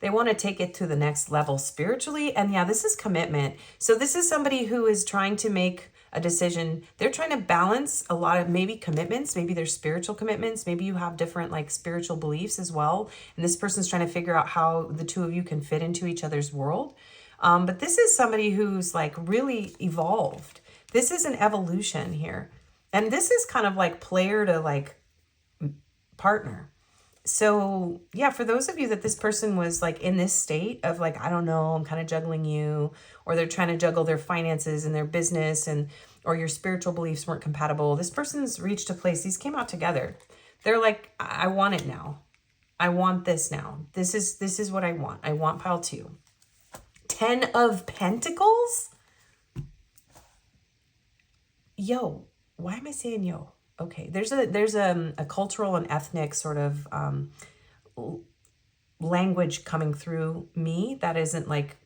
they want to take it to the next level spiritually. And yeah, this is commitment. So this is somebody who is trying to make a decision. They're trying to balance a lot of maybe commitments. Maybe they're spiritual commitments. Maybe you have different like spiritual beliefs as well. And this person's trying to figure out how the two of you can fit into each other's world. But this is somebody who's like really evolved. This is an evolution here. And this is kind of like player to like partner. So yeah, for those of you that this person was like in this state of like, I don't know, I'm kind of juggling you, or they're trying to juggle their finances and their business or your spiritual beliefs weren't compatible. This person's reached a place, these came out together. They're like, I want it now. I want this now. This is what I want. I want pile 2. 10 of Pentacles. Yo, why am I saying yo? Okay, there's a cultural and ethnic sort of language coming through me that isn't like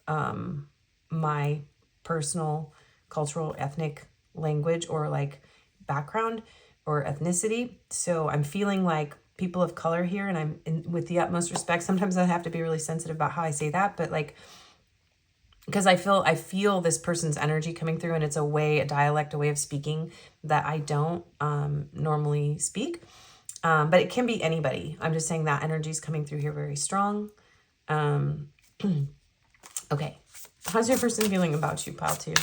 my personal cultural ethnic language or like background or ethnicity. So I'm feeling like people of color here, and I'm with the utmost respect. Sometimes I have to be really sensitive about how I say that, but like, because I feel this person's energy coming through, and it's a dialect, a way of speaking that I don't normally speak. But it can be anybody. I'm just saying that energy is coming through here very strong. Okay. How's your person feeling about you, pile 2?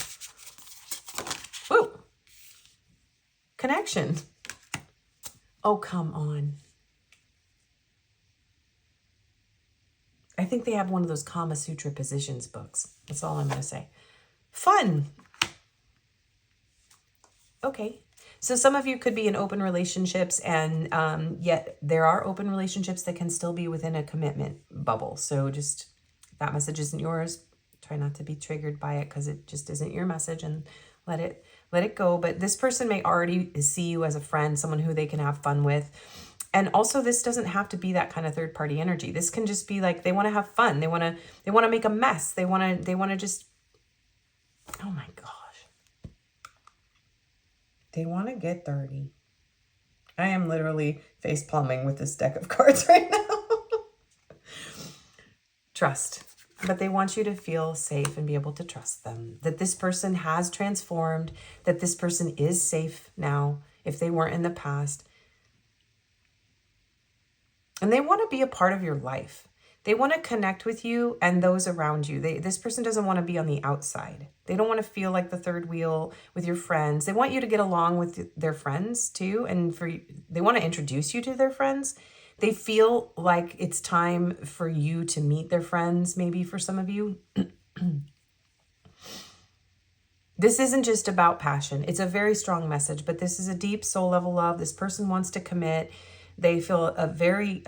Whoa. Connection. Oh, come on. I think they have one of those Kama Sutra positions books. That's all I'm going to say. Fun. Okay. So some of you could be in open relationships, and yet there are open relationships that can still be within a commitment bubble. So just, if that message isn't yours, try not to be triggered by it because it just isn't your message, and let it go. But this person may already see you as a friend, someone who they can have fun with. And also, this doesn't have to be that kind of third party energy. This can just be like, they want to have fun. They want to make a mess. They want to just, oh my gosh. They want to get dirty. I am literally face palming with this deck of cards right now. Trust. But they want you to feel safe and be able to trust them. That this person has transformed. That this person is safe now if they weren't in the past. And they want to be a part of your life. They want to connect with you and those around you. This person doesn't want to be on the outside. They don't want to feel like the third wheel with your friends. They want you to get along with their friends too. And they want to introduce you to their friends. They feel like it's time for you to meet their friends, maybe for some of you. This isn't just about passion. It's a very strong message, but this is a deep soul level love. This person wants to commit. They feel a very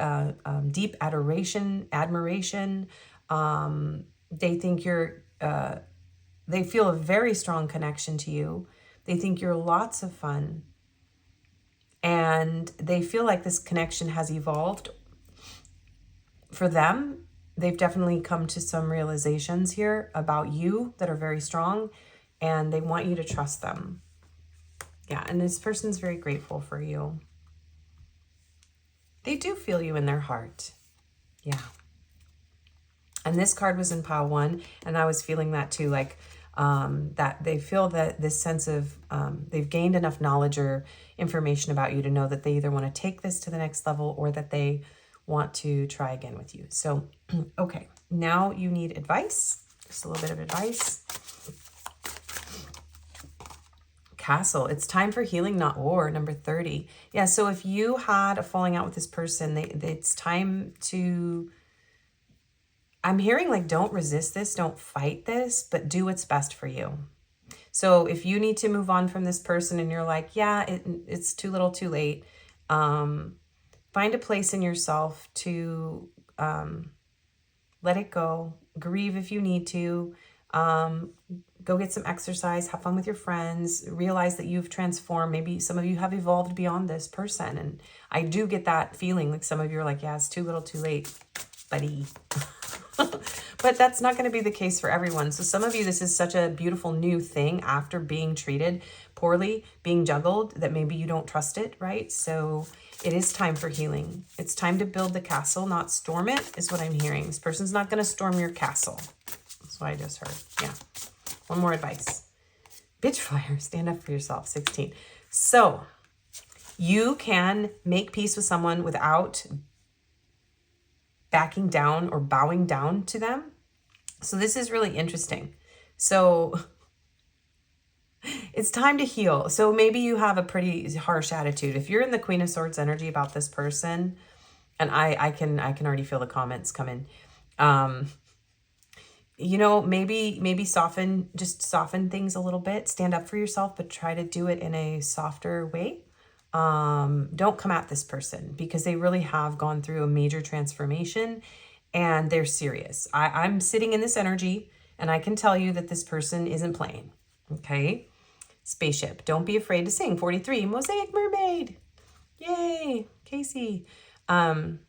deep admiration. They think they feel a very strong connection to you. They think you're lots of fun. And they feel like this connection has evolved. For them, they've definitely come to some realizations here about you that are very strong. And they want you to trust them. Yeah, and this person's very grateful for you. They do feel you in their heart. Yeah. And this card was in pile 1, and I was feeling that too, like that they feel that this sense of they've gained enough knowledge or information about you to know that they either want to take this to the next level or that they want to try again with you. So, okay, now you need advice, just a little bit of advice. Castle. It's time for healing, not war. Number 30. Yeah, so if you had a falling out with this person, it's time to... I'm hearing like, don't resist this, don't fight this, but do what's best for you. So if you need to move on from this person and you're like, yeah, it's too little too late, find a place in yourself to let it go, grieve if you need to, go get some exercise, have fun with your friends, realize that you've transformed. Maybe some of you have evolved beyond this person. And I do get that feeling like some of you are like, yeah, it's too little too late, buddy. But that's not going to be the case for everyone. So some of you, this is such a beautiful new thing after being treated poorly, being juggled, that maybe you don't trust it, right? So it is time for healing. It's time to build the castle, not storm it, is what I'm hearing. This person's not going to storm your castle. That's what I just heard. Yeah. One more advice. Bitch flyer, stand up for yourself, 16. So you can make peace with someone without backing down or bowing down to them. So this is really interesting. So it's time to heal. So maybe you have a pretty harsh attitude. If you're in the Queen of Swords energy about this person, and I can already feel the comments coming. You know, maybe soften things a little bit, stand up for yourself, but try to do it in a softer way. Don't come at this person because they really have gone through a major transformation and they're serious. I'm sitting in this energy and I can tell you that this person isn't playing. Okay. Spaceship. Don't be afraid to sing. 43. Mosaic Mermaid. Yay. Casey. Don't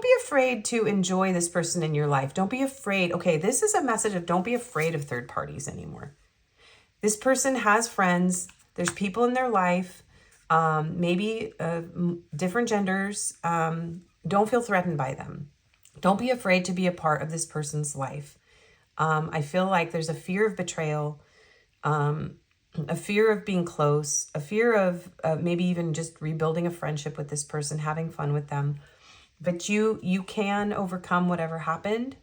be afraid to enjoy this person in your life. Don't be afraid. Okay, this is a message of don't be afraid of third parties anymore. This person has friends. There's people in their life, maybe different genders. Don't feel threatened by them. Don't be afraid to be a part of this person's life. I feel like there's a fear of betrayal, a fear of being close, a fear of maybe even just rebuilding a friendship with this person, having fun with them. But you can overcome whatever happened.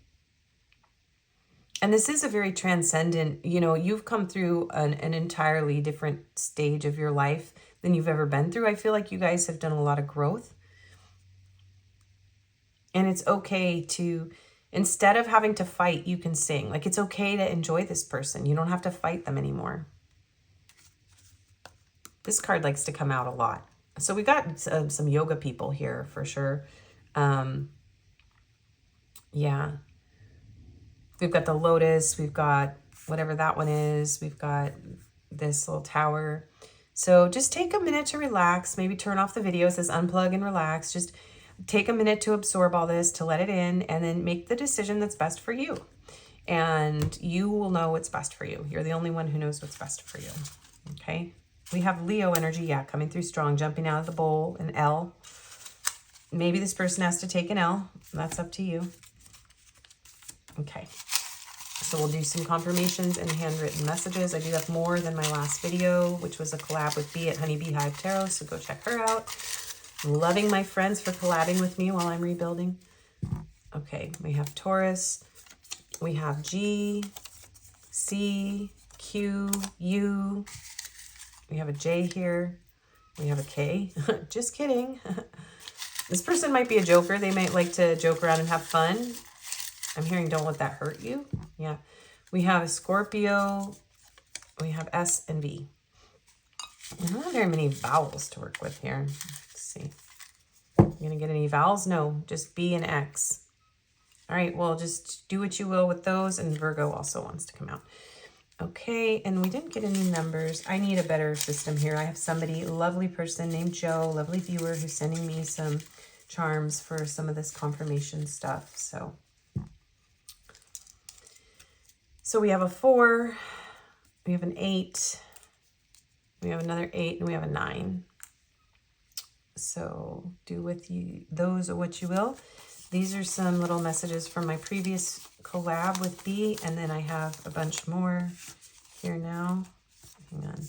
And this is a very transcendent, you know, you've come through an entirely different stage of your life than you've ever been through. I feel like you guys have done a lot of growth. And it's okay to, instead of having to fight, you can sing. Like, it's okay to enjoy this person. You don't have to fight them anymore. This card likes to come out a lot. So we got some yoga people here for sure. Yeah. We've got the lotus. We've got whatever that one is. We've got this little tower. So just take a minute to relax. Maybe turn off the video. It says unplug and relax. Just take a minute to absorb all this, to let it in, and then make the decision that's best for you. And you will know what's best for you. You're the only one who knows what's best for you. Okay. We have Leo energy. Yeah. Coming through strong, jumping out of the bowl, an L. Maybe this person has to take an L. That's up to you. Okay. So we'll do some confirmations and handwritten messages. I do have more than my last video, which was a collab with Bee at Honey Beehive Tarot. So go check her out. Loving my friends for collabing with me while I'm rebuilding. Okay, we have Taurus. We have G, C, Q, U. We have a J here. We have a K. Just kidding. This person might be a joker. They might like to joke around and have fun. I'm hearing don't let that hurt you. Yeah. We have a Scorpio. We have S and V. I don't have very many vowels to work with here. Let's see. You going to get any vowels? No, just B and X. All right, well, just do what you will with those. And Virgo also wants to come out. Okay, and we didn't get any numbers. I need a better system here. I have somebody, a lovely person named Joe, lovely viewer, who's sending me some charms for some of this confirmation stuff. So we have a 4, we have an 8, we have another 8, and we have a 9. So do with you those what you will. These are some little messages from my previous collab with B, and then I have a bunch more here now. Hang on.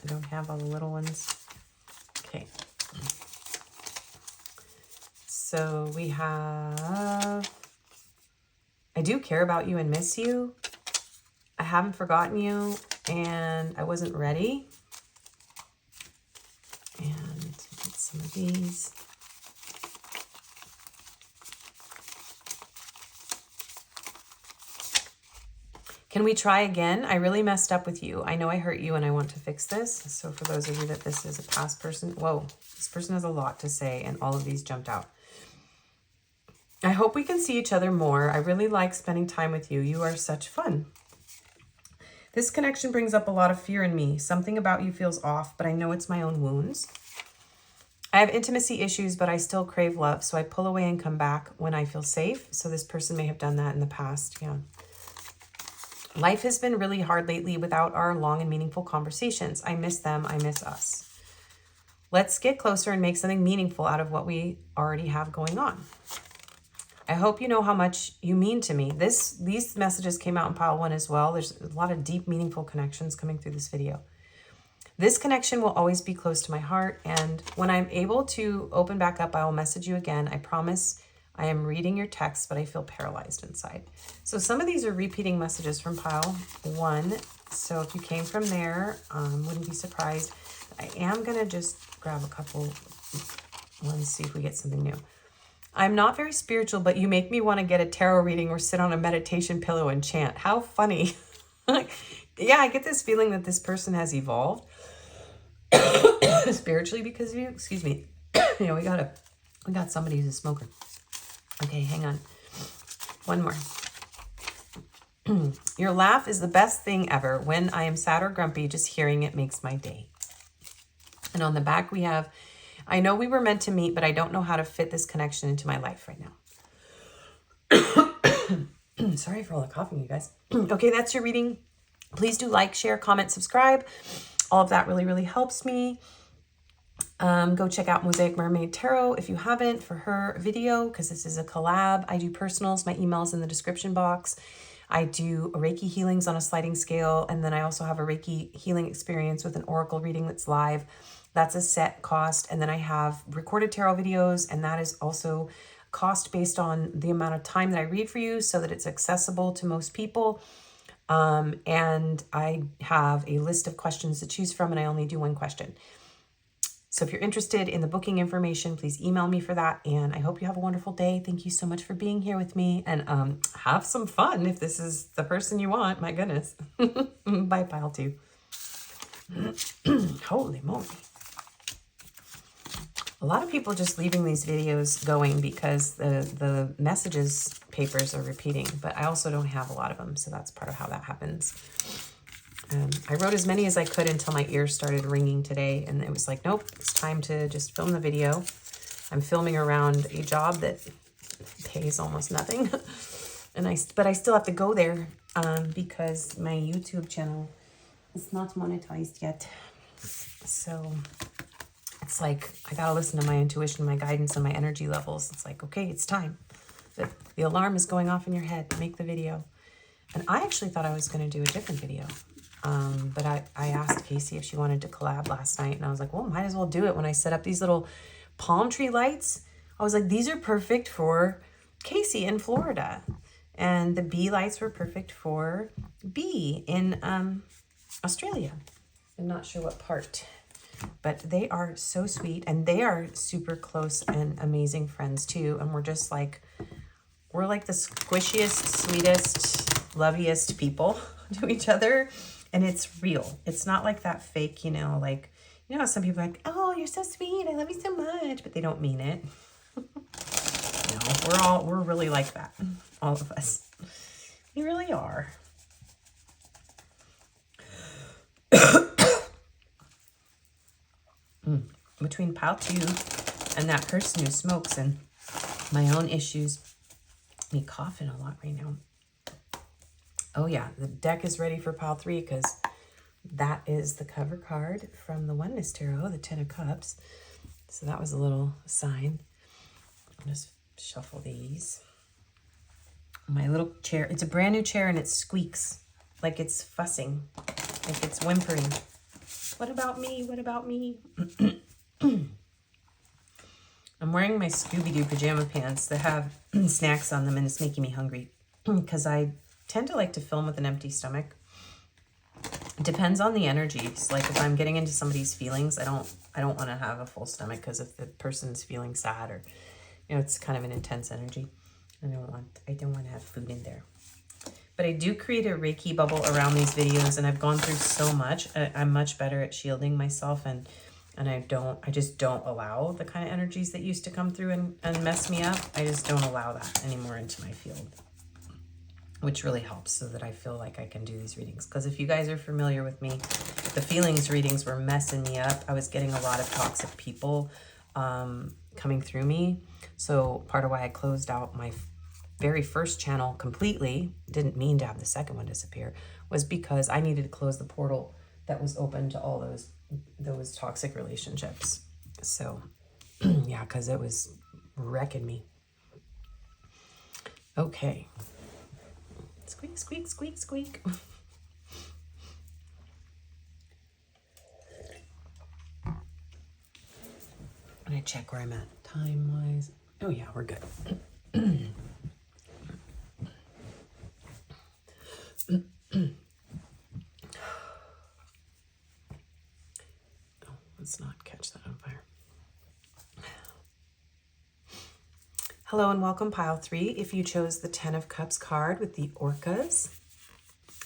I don't have all the little ones. Okay. So we have, I do care about you and miss you. I haven't forgotten you, and I wasn't ready. And get some of these. Can we try again? I really messed up with you. I know I hurt you and I want to fix this. So for those of you that this is a past person, whoa, this person has a lot to say and all of these jumped out. I hope we can see each other more. I really like spending time with you. You are such fun. This connection brings up a lot of fear in me. Something about you feels off, but I know it's my own wounds. I have intimacy issues, but I still crave love. So I pull away and come back when I feel safe. So this person may have done that in the past. Yeah. Life has been really hard lately without our long and meaningful conversations. I miss them. I miss us. Let's get closer and make something meaningful out of what we already have going on. I hope you know how much you mean to me. These messages came out in pile 1 as well. There's a lot of deep, meaningful connections coming through this video. This connection will always be close to my heart. And when I'm able to open back up, I will message you again. I promise. I am reading your text, but I feel paralyzed inside. So some of these are repeating messages from pile 1. So if you came from there, wouldn't be surprised. I am going to just grab a couple ones, see if we get something new. I'm not very spiritual, but you make me want to get a tarot reading or sit on a meditation pillow and chant. How funny. Yeah, I get this feeling that this person has evolved spiritually because of you. Excuse me. You know, we got somebody who's a smoker. Okay, hang on. One more. Your laugh is the best thing ever. When I am sad or grumpy, just hearing it makes my day. And on the back we have, I know we were meant to meet, but I don't know how to fit this connection into my life right now. Sorry for all the coughing, you guys. Okay, that's your reading. Please do like, share, comment, subscribe. All of that really, really helps me. Go check out Mosaic Mermaid Tarot if you haven't for her video, because this is a collab. I do personals. My email's in the description box. I do Reiki healings on a sliding scale, and then I also have a Reiki healing experience with an oracle reading that's live. That's a set cost. And then I have recorded tarot videos, and that is also cost based on the amount of time that I read for you so that it's accessible to most people. And I have a list of questions to choose from, and I only do one question. So if you're interested in the booking information, please email me for that. And I hope you have a wonderful day. Thank you so much for being here with me. And have some fun if this is the person you want. My goodness. Bye, pile 2. Holy moly. A lot of people just leaving these videos going because the messages papers are repeating. But I also don't have a lot of them. So that's part of how that happens. I wrote as many as I could until my ears started ringing today, and it was like, nope, it's time to just film the video. I'm filming around a job that pays almost nothing, but I still have to go there because my YouTube channel is not monetized yet. So it's like I gotta listen to my intuition, my guidance, and my energy levels. It's like, okay, it's time. The alarm is going off in your head. Make the video. And I actually thought I was going to do a different video. But I asked Casey if she wanted to collab last night, and I was like, well, might as well do it when I set up these little palm tree lights, I was like, these are perfect for Casey in Florida. And the bee lights were perfect for Bee in Australia. I'm not sure what part, but they are so sweet, and they are super close and amazing friends too. And we're just like, we're like the squishiest, sweetest, loveliest people to each other. And it's real. It's not like that fake, you know, like, you know, some people are like, oh, you're so sweet, I love you so much, but they don't mean it. No, we're really like that. All of us. We really are. Between Pile 2 and that person who smokes and my own issues, me coughing a lot right now. Oh yeah, the deck is ready for Pile 3 because that is the cover card from the Oneness Tarot, the Ten of Cups. So that was a little sign. I'll just shuffle these. My little chair, it's a brand new chair and it squeaks like it's fussing, like it's whimpering. What about me? What about me? I'm wearing my Scooby-Doo pajama pants that have snacks on them, and it's making me hungry because I tend to like to film with an empty stomach. It depends on the energies. Like if I'm getting into somebody's feelings, I don't want to have a full stomach, because if the person's feeling sad, or you know, it's kind of an intense energy. I don't want to have food in there. But I do create a Reiki bubble around these videos, and I've gone through so much. I'm much better at shielding myself, and I just don't allow the kind of energies that used to come through and mess me up. I just don't allow that anymore into my field, which really helps so that I feel like I can do these readings. Because if you guys are familiar with me, the feelings readings were messing me up. I was getting a lot of toxic people coming through me. So part of why I closed out my very first channel completely, didn't mean to have the second one disappear, was because I needed to close the portal that was open to all those toxic relationships. So yeah, because it was wrecking me. Okay. Squeak, squeak, squeak, squeak. I'm gonna check where I'm at time-wise. Oh yeah, we're good. Oh, let's not catch that on fire. Hello and welcome, Pile 3. If you chose the Ten of Cups card with the orcas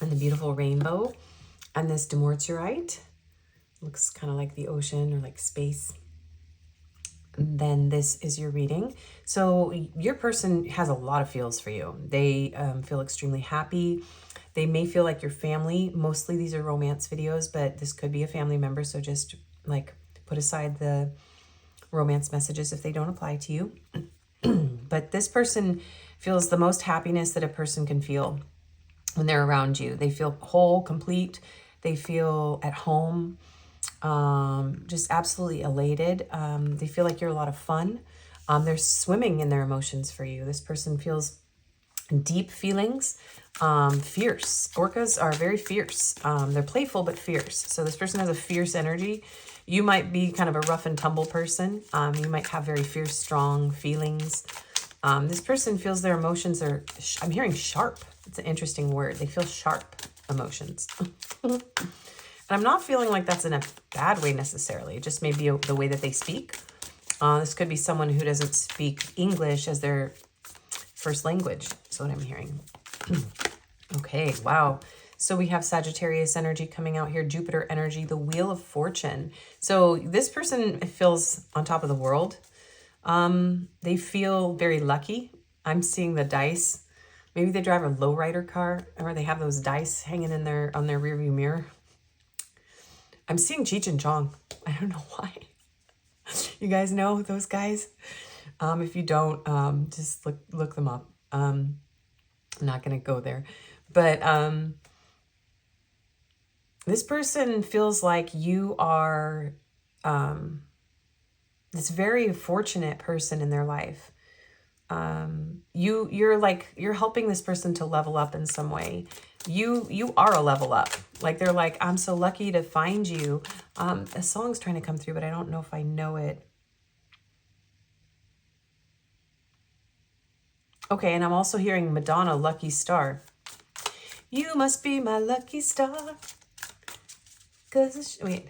and the beautiful rainbow and this Dumorteirite, looks kind of like the ocean or like space, then this is your reading. So your person has a lot of feels for you. They feel extremely happy. They may feel like your family. Mostly these are romance videos, but this could be a family member. So just like put aside the romance messages if they don't apply to you. But this person feels the most happiness that a person can feel when they're around you. They feel whole, complete. They feel at home, just absolutely elated. They feel like you're a lot of fun. They're swimming in their emotions for you. This person feels deep feelings, fierce. Orcas are very fierce. They're playful but fierce. So this person has a fierce energy. You might be kind of a rough and tumble person. You might have very fierce, strong feelings. This person feels their emotions are, I'm hearing sharp. It's an interesting word. They feel sharp emotions. And I'm not feeling like that's in a bad way necessarily. It just may be the way that they speak. This could be someone who doesn't speak English as their first language. That's what I'm hearing. Okay, wow. So we have Sagittarius energy coming out here, Jupiter energy, the Wheel of Fortune. So this person feels on top of the world. They feel very lucky. I'm seeing the dice. Maybe they drive a lowrider car, or they have those dice hanging in on their rearview mirror. I'm seeing Cheech and Chong. I don't know why. You guys know those guys? If you don't, just look them up. I'm not going to go there. But this person feels like you are this very fortunate person in their life. You're helping this person to level up in some way. You are a level up. Like they're like, I'm so lucky to find you. A song's trying to come through, but I don't know if I know it. Okay, and I'm also hearing Madonna, lucky star. You must be my lucky star. Wait.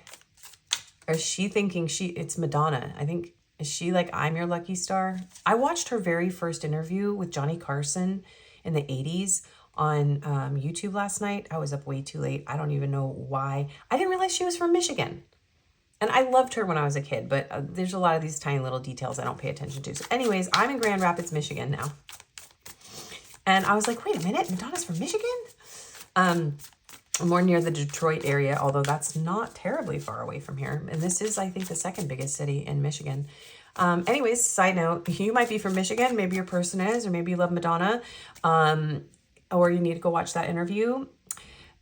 Or is she thinking it's Madonna? I think, is she like, I'm your lucky star? I watched her very first interview with Johnny Carson in the 80s on YouTube last night. I was up way too late. I don't even know why. I didn't realize she was from Michigan. And I loved her when I was a kid, but there's a lot of these tiny little details I don't pay attention to. So anyways, I'm in Grand Rapids, Michigan now. And I was like, wait a minute, Madonna's from Michigan? More near the Detroit area, although that's not terribly far away from here. And this is, I think, the second biggest city in Michigan. Anyways, side note, you might be from Michigan. Maybe your person is, or maybe you love Madonna, or you need to go watch that interview.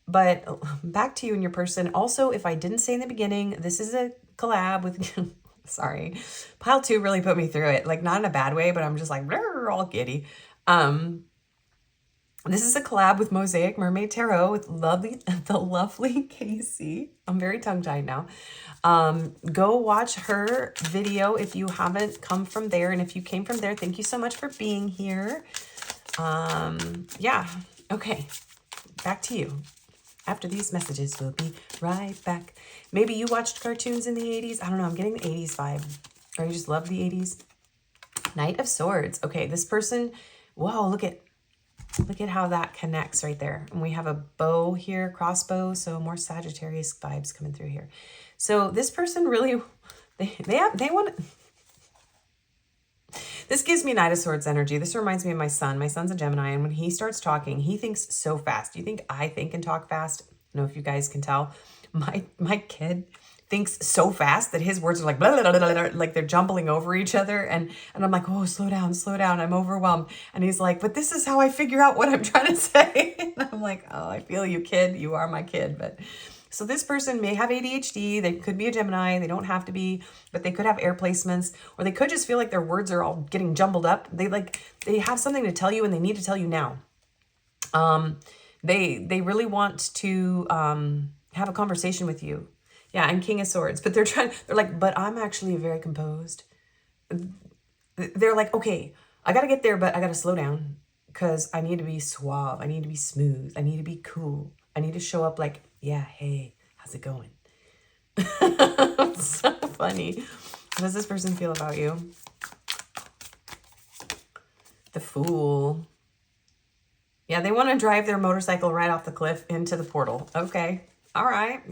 But back to you and your person. Also, if I didn't say in the beginning, this is a collab with, sorry, pile 2 really put me through it. Like, not in a bad way, but I'm just like, all giddy. This is a collab with Mosaic Mermaid Tarot with the lovely Casey. I'm very tongue-tied now. Go watch her video if you haven't come from there. And if you came from there, thank you so much for being here. Yeah, okay, back to you. After these messages, we'll be right back. Maybe you watched cartoons in the 80s. I don't know, I'm getting the 80s vibe. Or you just love the 80s. Knight of Swords. Okay, this person, whoa, look at how that connects right there. And we have a bow here, crossbow, so more Sagittarius vibes coming through here. So this person really, they want to, this gives me Knight of Swords energy. This reminds me of my son. My son's a Gemini, and when he starts talking, he thinks so fast. Do you think I think and talk fast? I don't know if you guys can tell. My kid thinks so fast that his words are like, blah, blah, blah, blah, blah, like they're jumbling over each other. And I'm like, oh, slow down, I'm overwhelmed. And he's like, but this is how I figure out what I'm trying to say. And I'm like, oh, I feel you, kid. You are my kid. But so this person may have ADHD. They could be a Gemini. They don't have to be, but they could have air placements, or they could just feel like their words are all getting jumbled up. They have something to tell you and they need to tell you now. They really want to have a conversation with you. Yeah, and King of Swords. But they're like, but I'm actually very composed. They're like, okay, I got to get there, but I got to slow down because I need to be suave. I need to be smooth. I need to be cool. I need to show up like, yeah, hey, how's it going? So funny. How does this person feel about you? The Fool. Yeah, they want to drive their motorcycle right off the cliff into the portal. Okay, all right.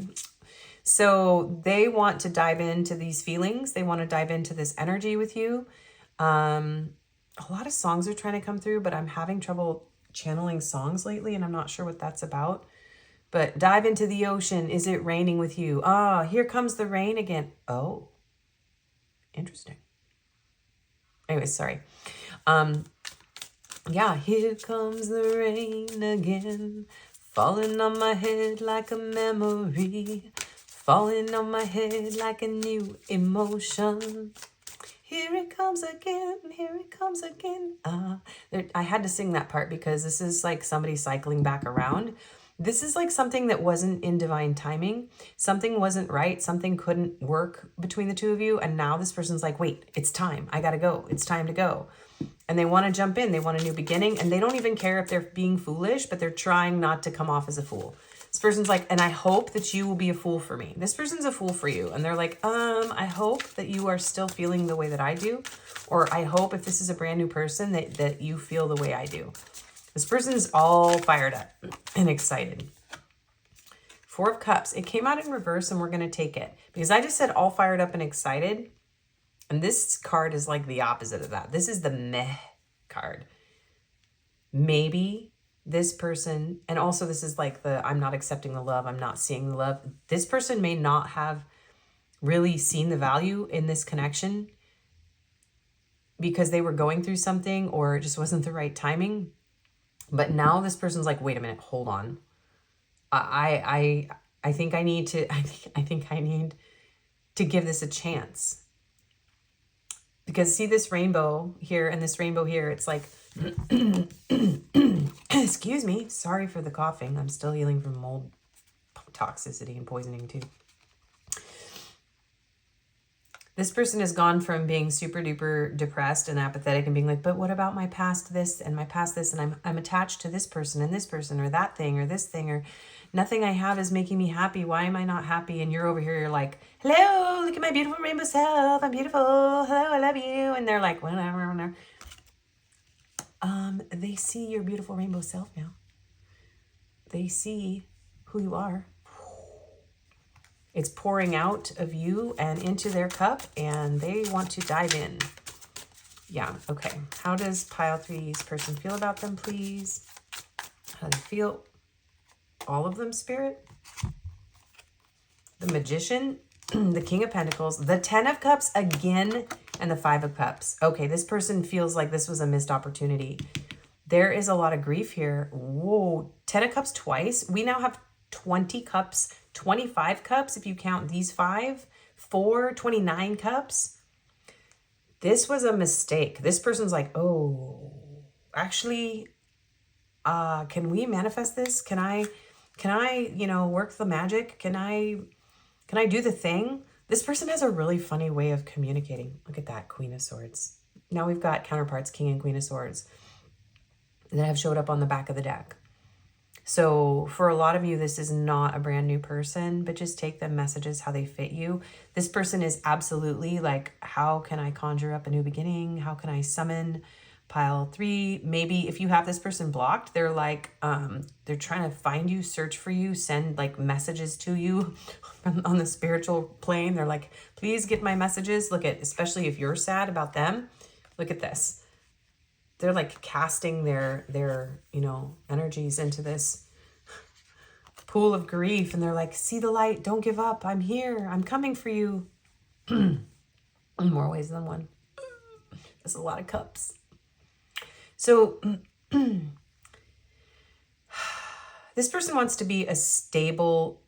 So they want to dive into these feelings. They want to dive into this energy with you. A lot of songs are trying to come through, but I'm having trouble channeling songs lately, and I'm not sure what that's about. But dive into the ocean. Is it raining with you? Ah, here comes the rain again. Oh, interesting. Anyways, sorry. Yeah, here comes the rain again, falling on my head like a memory. Falling on my head like a new emotion. Here it comes again, here it comes again. I had to sing that part because this is like somebody cycling back around. This is like something that wasn't in divine timing. Something wasn't right. Something couldn't work between the two of you. And now this person's like, wait, it's time. I gotta go. It's time to go. And they want to jump in. They want a new beginning. And they don't even care if they're being foolish, but they're trying not to come off as a fool. This person's like, and I hope that you will be a fool for me. This person's a fool for you. And they're like, I hope that you are still feeling the way that I do. Or I hope if this is a brand new person that you feel the way I do. This person's all fired up and excited. Four of Cups. It came out in reverse and we're going to take it. Because I just said all fired up and excited. And this card is like the opposite of that. This is the meh card. Maybe this person, and also this is like the I'm not accepting the love, I'm not seeing the love. This person may not have really seen the value in this connection because they were going through something or it just wasn't the right timing. But now this person's like, wait a minute, hold on. I think I need to, I think I need to give this a chance. Because see this rainbow here and this rainbow here, it's like, excuse me, sorry for the coughing. I'm still healing from mold toxicity and poisoning too. This person has gone from being super duper depressed and apathetic and being like, but what about my past this and my past this? And I'm attached to this person and this person or that thing or this thing, or nothing I have is making me happy. Why am I not happy? And you're over here, you're like, hello, look at my beautiful rainbow self. I'm beautiful. Hello, I love you. And they're like, whatever. They see your beautiful rainbow self now. They see who you are. It's pouring out of you and into their cup, and they want to dive in. Yeah, okay. How does pile 3's person feel about them, please? How do they feel? All of them, Spirit? The Magician, the King of Pentacles, the 10 of Cups again, and the 5 of Cups. Okay, this person feels like this was a missed opportunity. There is a lot of grief here. Whoa, 10 of Cups twice. We now have 20 cups, 25 cups if you count these 5, 4, 29 cups. This was a mistake. This person's like, oh, actually, can we manifest this? Can I, you know, work the magic? Can I do the thing? This person has a really funny way of communicating. Look at that, Queen of Swords. Now we've got counterparts, King and Queen of Swords, that have showed up on the back of the deck. So for a lot of you, this is not a brand new person, but just take the messages how they fit you. This person is absolutely like, how can I conjure up a new beginning? How can I summon pile 3? Maybe if you have this person blocked, they're like, they're trying to find you, search for you, send like messages to you on the spiritual plane. They're like, please get my messages. Look at, especially if you're sad about them, look at this. They're like casting their, you know, energies into this pool of grief. And they're like, see the light, don't give up. I'm here. I'm coming for you. In more ways than one. That's a lot of cups. So this person wants to be a stable,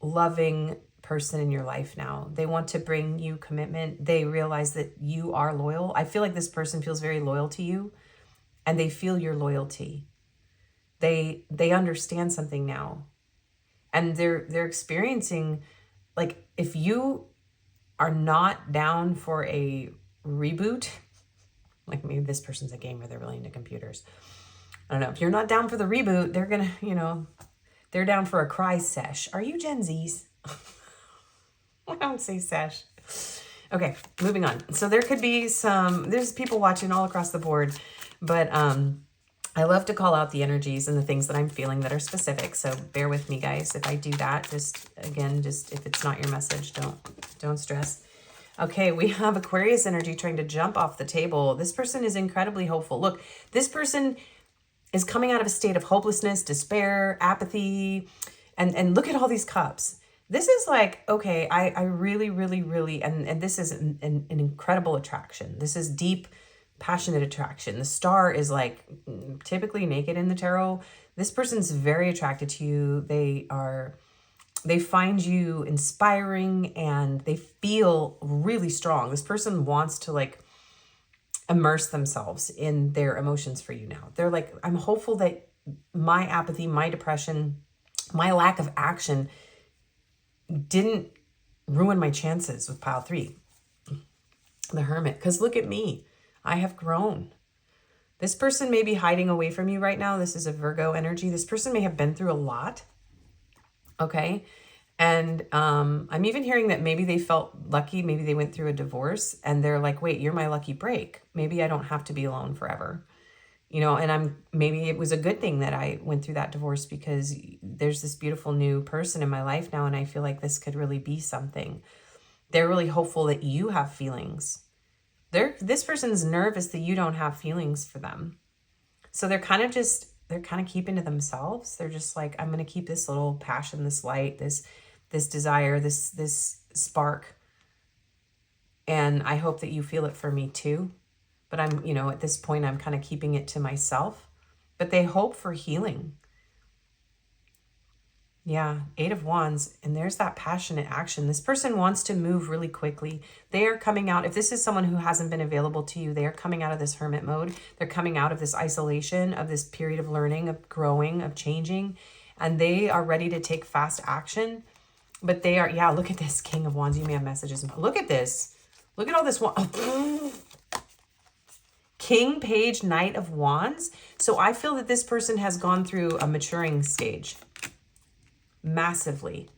loving person in your life now. They want to bring you commitment. They realize that you are loyal. I feel like this person feels very loyal to you, and they feel your loyalty. They understand something now, and they're experiencing, like, if you are not down for a reboot, like maybe this person's a gamer, they're really into computers. I don't know. If you're not down for the reboot, they're gonna, you know, they're down for a cry sesh. Are you Gen Zs? I don't say sesh. Okay, moving on. So there could be there's people watching all across the board, but I love to call out the energies and the things that I'm feeling that are specific. So bear with me, guys, if I do that. Just if it's not your message, don't stress. Okay, we have Aquarius energy trying to jump off the table. This person is incredibly hopeful. Look, this person is coming out of a state of hopelessness, despair, apathy, and look at all these cups. This is like, okay, I really, really, really, and this is an incredible attraction. This is deep, passionate attraction. The star is like typically naked in the tarot. This person's very attracted to you. They find you inspiring, and they feel really strong. This person wants to like immerse themselves in their emotions for you now. They're like, I'm hopeful that my apathy, my depression, my lack of action didn't ruin my chances with pile 3, the Hermit. Because look at me. I have grown. This person may be hiding away from you right now. This is a Virgo energy. This person may have been through a lot. Okay. And I'm even hearing that maybe they felt lucky. Maybe they went through a divorce and they're like, wait, you're my lucky break. Maybe I don't have to be alone forever. You know, and maybe it was a good thing that I went through that divorce, because there's this beautiful new person in my life now, and I feel like this could really be something. They're really hopeful that you have feelings. This person's nervous that you don't have feelings for them. So they're kind of keeping to themselves. They're just like, I'm going to keep this little passion, this light, this desire, this spark. And I hope that you feel it for me too. But I'm, you know, at this point, I'm kind of keeping it to myself. But they hope for healing. Yeah, 8 of Wands. And there's that passionate action. This person wants to move really quickly. They are coming out. If this is someone who hasn't been available to you, they are coming out of this hermit mode. They're coming out of this isolation, of this period of learning, of growing, of changing. And they are ready to take fast action. But they are, yeah, look at this King of Wands. You may have messages. Look at this. Look at all this. King, Page, Knight of Wands. So I feel that this person has gone through a maturing stage massively.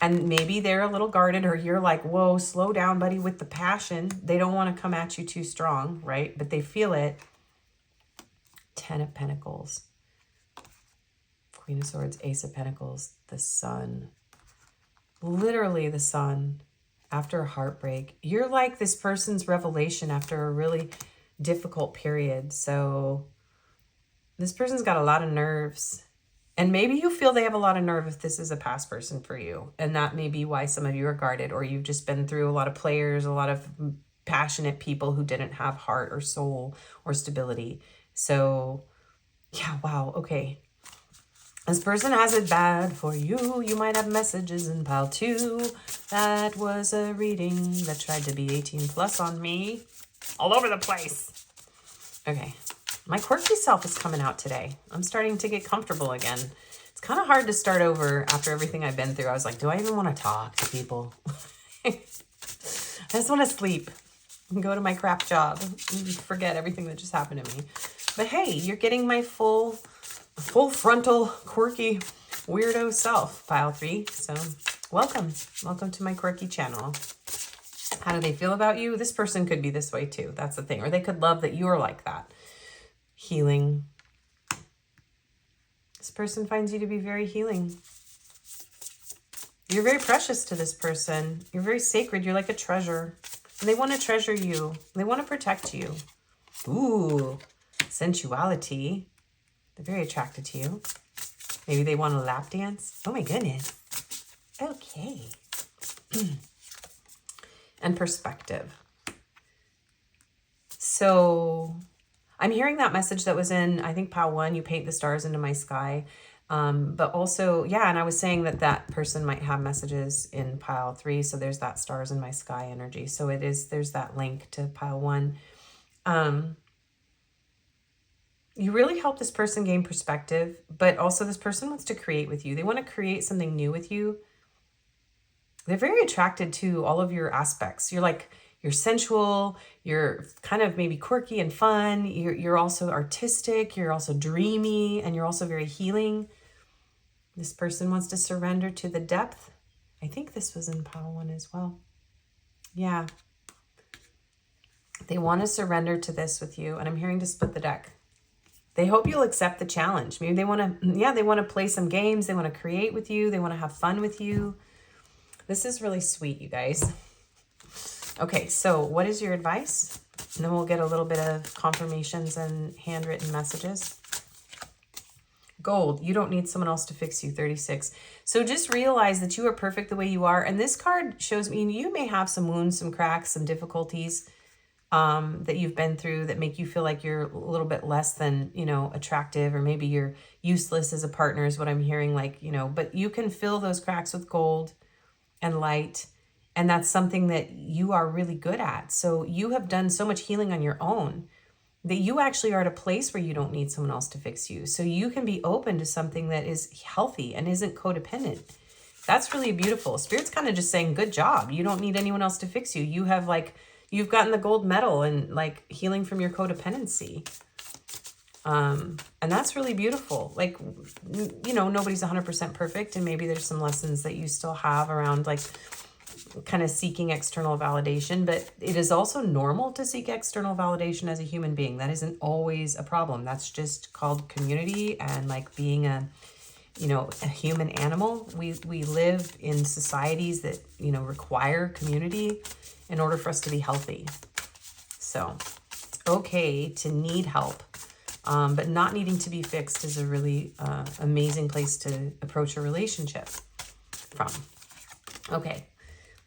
And maybe they're a little guarded, or you're like, whoa, slow down, buddy, with the passion. They don't want to come at you too strong, right? But they feel it. 10 of Pentacles. Queen of Swords, Ace of Pentacles, the Sun. Literally the Sun. After a heartbreak. You're like this person's revelation after a really difficult period. So this person's got a lot of nerves. And maybe you feel they have a lot of nerve if this is a past person for you. And that may be why some of you are guarded, or you've just been through a lot of players, a lot of passionate people who didn't have heart or soul or stability. So yeah, wow, okay. This person has it bad for you. You might have messages in pile 2. That was a reading that tried to be 18 plus on me. All over the place. Okay. My quirky self is coming out today. I'm starting to get comfortable again. It's kind of hard to start over after everything I've been through. I was like, do I even want to talk to people? I just want to sleep and go to my crap job and forget everything that just happened to me. But hey, you're getting my full frontal, quirky, weirdo self, pile 3. So welcome. Welcome to my quirky channel. How do they feel about you? This person could be this way too. That's the thing. Or they could love that you're like that. Healing. This person finds you to be very healing. You're very precious to this person. You're very sacred. You're like a treasure. And they want to treasure you. They want to protect you. Ooh, sensuality. They're very attracted to you. Maybe they want a lap dance. Oh my goodness. Okay. And perspective. So I'm hearing that message that was in, I think, pile 1, you paint the stars into my sky. But also, yeah, and I was saying that that person might have messages in pile 3. So there's that stars in my sky energy. So it is, there's that link to pile 1. You really help this person gain perspective, but also this person wants to create with you. They want to create something new with you. They're very attracted to all of your aspects. You're like, you're sensual, you're kind of maybe quirky and fun. You're also artistic, you're also dreamy, and you're also very healing. This person wants to surrender to the depth. I think this was in pile 1 as well. Yeah. They want to surrender to this with you, and I'm hearing to split the deck. They hope you'll accept the challenge. Maybe they want to, yeah, they want to play some games. They want to create with you. They want to have fun with you. This is really sweet, you guys. Okay, so what is your advice? And then we'll get a little bit of confirmations and handwritten messages. Gold, you don't need someone else to fix you, 36. So just realize that you are perfect the way you are. And this card shows me you may have some wounds, some cracks, some difficulties that you've been through that make you feel like you're a little bit less than, you know, attractive, or maybe you're useless as a partner is what I'm hearing, like, you know, but you can fill those cracks with gold and light. And that's something that you are really good at. So you have done so much healing on your own that you actually are at a place where you don't need someone else to fix you. So you can be open to something that is healthy and isn't codependent. That's really beautiful. Spirit's kind of just saying, good job. You don't need anyone else to fix you. You have like, you've gotten the gold medal and like healing from your codependency. And that's really beautiful. Like, you know, nobody's 100% perfect. And maybe there's some lessons that you still have around like kind of seeking external validation, but it is also normal to seek external validation as a human being. That isn't always a problem. That's just called community and like being a, you know, a human animal. We live in societies that, you know, require community in order for us to be healthy. So it's okay to need help, but not needing to be fixed is a really amazing place to approach a relationship from. Okay.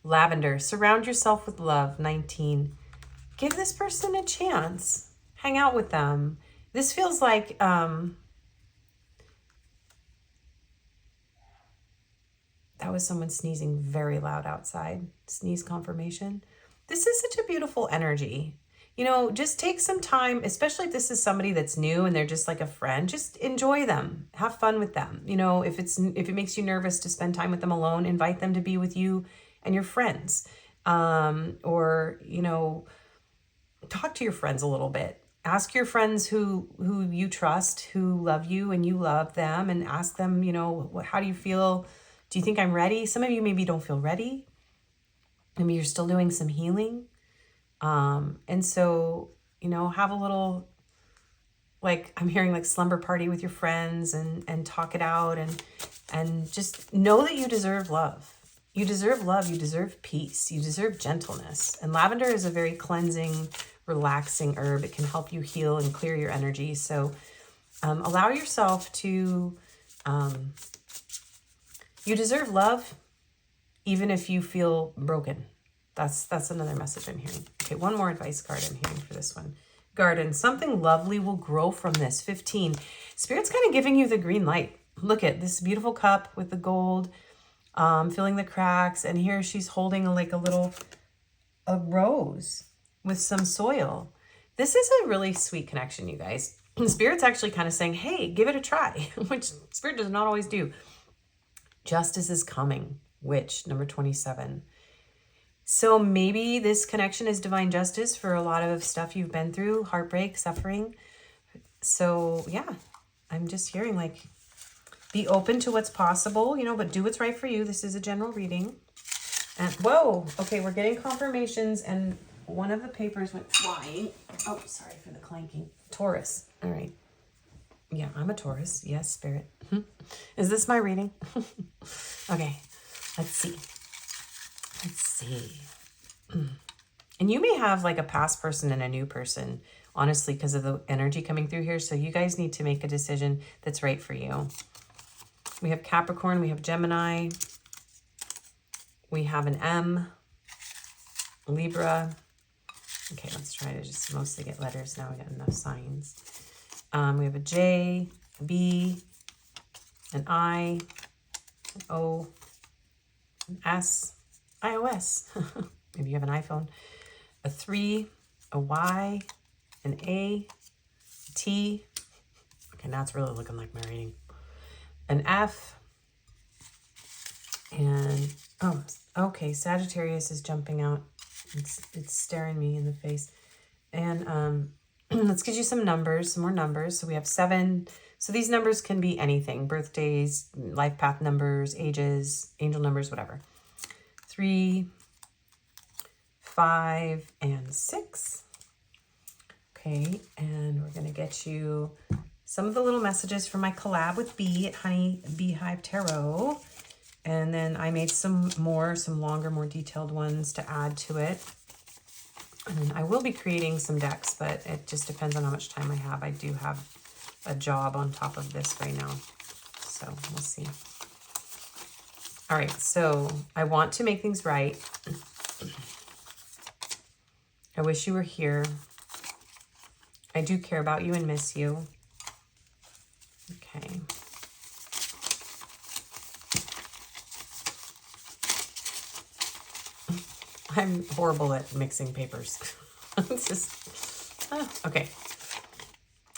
Lavender, surround yourself with love, 19. Give this person a chance. Hang out with them. This feels like that was someone sneezing very loud outside. Sneeze confirmation. This is such a beautiful energy. You know, just take some time, especially if this is somebody that's new and they're just like a friend, just enjoy them. Have fun with them. You know, if it makes you nervous to spend time with them alone, invite them to be with you and your friends. or, you know, talk to your friends a little bit. Ask your friends who you trust, who love you and you love them, and ask them, you know, how do you feel? Do you think I'm ready? Some of you maybe don't feel ready. Maybe you're still doing some healing. And so, you know, have a little, like, I'm hearing like slumber party with your friends, and talk it out, and just know that you deserve love. You deserve love. You deserve peace. You deserve gentleness. And lavender is a very cleansing, relaxing herb. It can help you heal and clear your energy. So allow yourself to, you deserve love, even if you feel broken. That's another message I'm hearing. Okay, one more advice card I'm hearing for this one. Garden, something lovely will grow from this. 15. Spirit's kind of giving you the green light. Look at this beautiful cup with the gold, filling the cracks. And here she's holding a rose with some soil. This is a really sweet connection, you guys. Spirit's actually kind of saying, hey, give it a try, which Spirit does not always do. Justice is coming, which, number 27. So maybe this connection is divine justice for a lot of stuff you've been through, heartbreak, suffering. So yeah, I'm just hearing like, be open to what's possible, you know, but do what's right for you. This is a general reading. And whoa, okay, we're getting confirmations, and one of the papers went flying. Oh, sorry for the clanking. Taurus. All right. Yeah, I'm a Taurus. Yes, Spirit. Is this my reading? Okay, let's see. Let's see. And you may have like a past person and a new person, honestly, because of the energy coming through here. So you guys need to make a decision that's right for you. We have Capricorn, we have Gemini, we have an M, Libra. Okay, let's try to just mostly get letters now. We got enough signs. We have a J, a B, an I, an O, an S, iOS. Maybe you have an iPhone. A 3, a Y, an A, a T. Okay, now it's really looking like my reading. An F, and oh, okay, Sagittarius is jumping out. It's staring me in the face. And let's get you some numbers, some more numbers. So we have 7. So these numbers can be anything: birthdays, life path numbers, ages, angel numbers, whatever. 3, 5, and 6. Okay, and we're gonna get you some of the little messages from my collab with Bee at Honey Beehive Tarot. And then I made some longer, more detailed ones to add to it. And I will be creating some decks, but it just depends on how much time I have. I do have a job on top of this right now, so we'll see. All right, so I want to make things right. I wish you were here. I do care about you and miss you. Okay. I'm horrible at mixing papers. It's just, okay.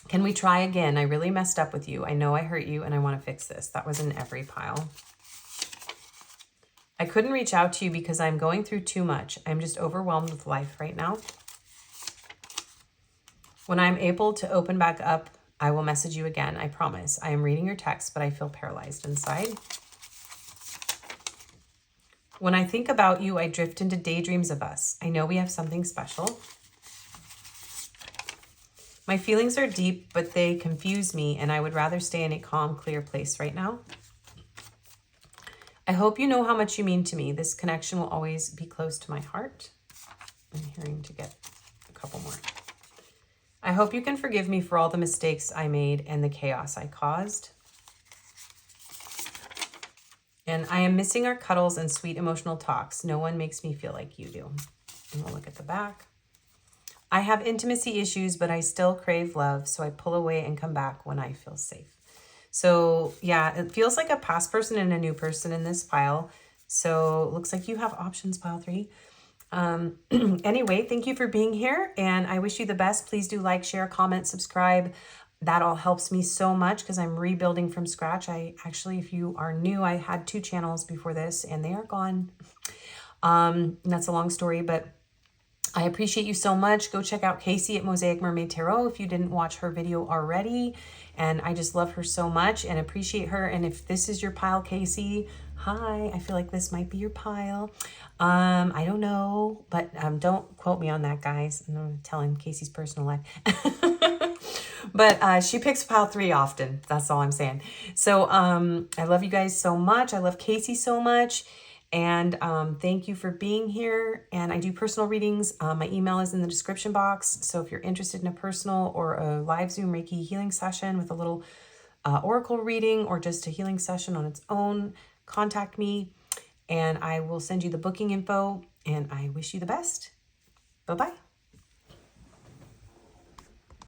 Can we try again? I really messed up with you. I know I hurt you and I want to fix this. That was in every pile. I couldn't reach out to you because I'm going through too much. I'm just overwhelmed with life right now. When I'm able to open back up, I will message you again. I promise. I am reading your text, but I feel paralyzed inside. When I think about you, I drift into daydreams of us. I know we have something special. My feelings are deep, but they confuse me, and I would rather stay in a calm, clear place right now. I hope you know how much you mean to me. This connection will always be close to my heart. I'm hearing to get a couple more. I hope you can forgive me for all the mistakes I made and the chaos I caused. And I am missing our cuddles and sweet emotional talks. No one makes me feel like you do. And we'll look at the back. I have intimacy issues, but I still crave love, so I pull away and come back when I feel safe. So yeah, it feels like a past person and a new person in this pile. So it looks like you have options, pile 3. Anyway, thank you for being here, and I wish you the best. Please do like, share, comment, subscribe. That all helps me so much because I'm rebuilding from scratch. I actually, if you are new, I had 2 channels before this and they are gone. That's a long story, but I appreciate you so much. Go check out Casey at Mosaic Mermaid Tarot if you didn't watch her video already. And I just love her so much and appreciate her. And if this is your pile, Casey, hi, I feel like this might be your pile. I don't know, but don't quote me on that, guys. I'm telling Casey's personal life. But she picks pile 3 often. That's all I'm saying. So I love you guys so much. I love Casey so much. And thank you for being here. And I do personal readings. My email is in the description box. So if you're interested in a personal or a live Zoom Reiki healing session with a little oracle reading or just a healing session on its own, contact me and I will send you the booking info. And I wish you the best. Bye-bye.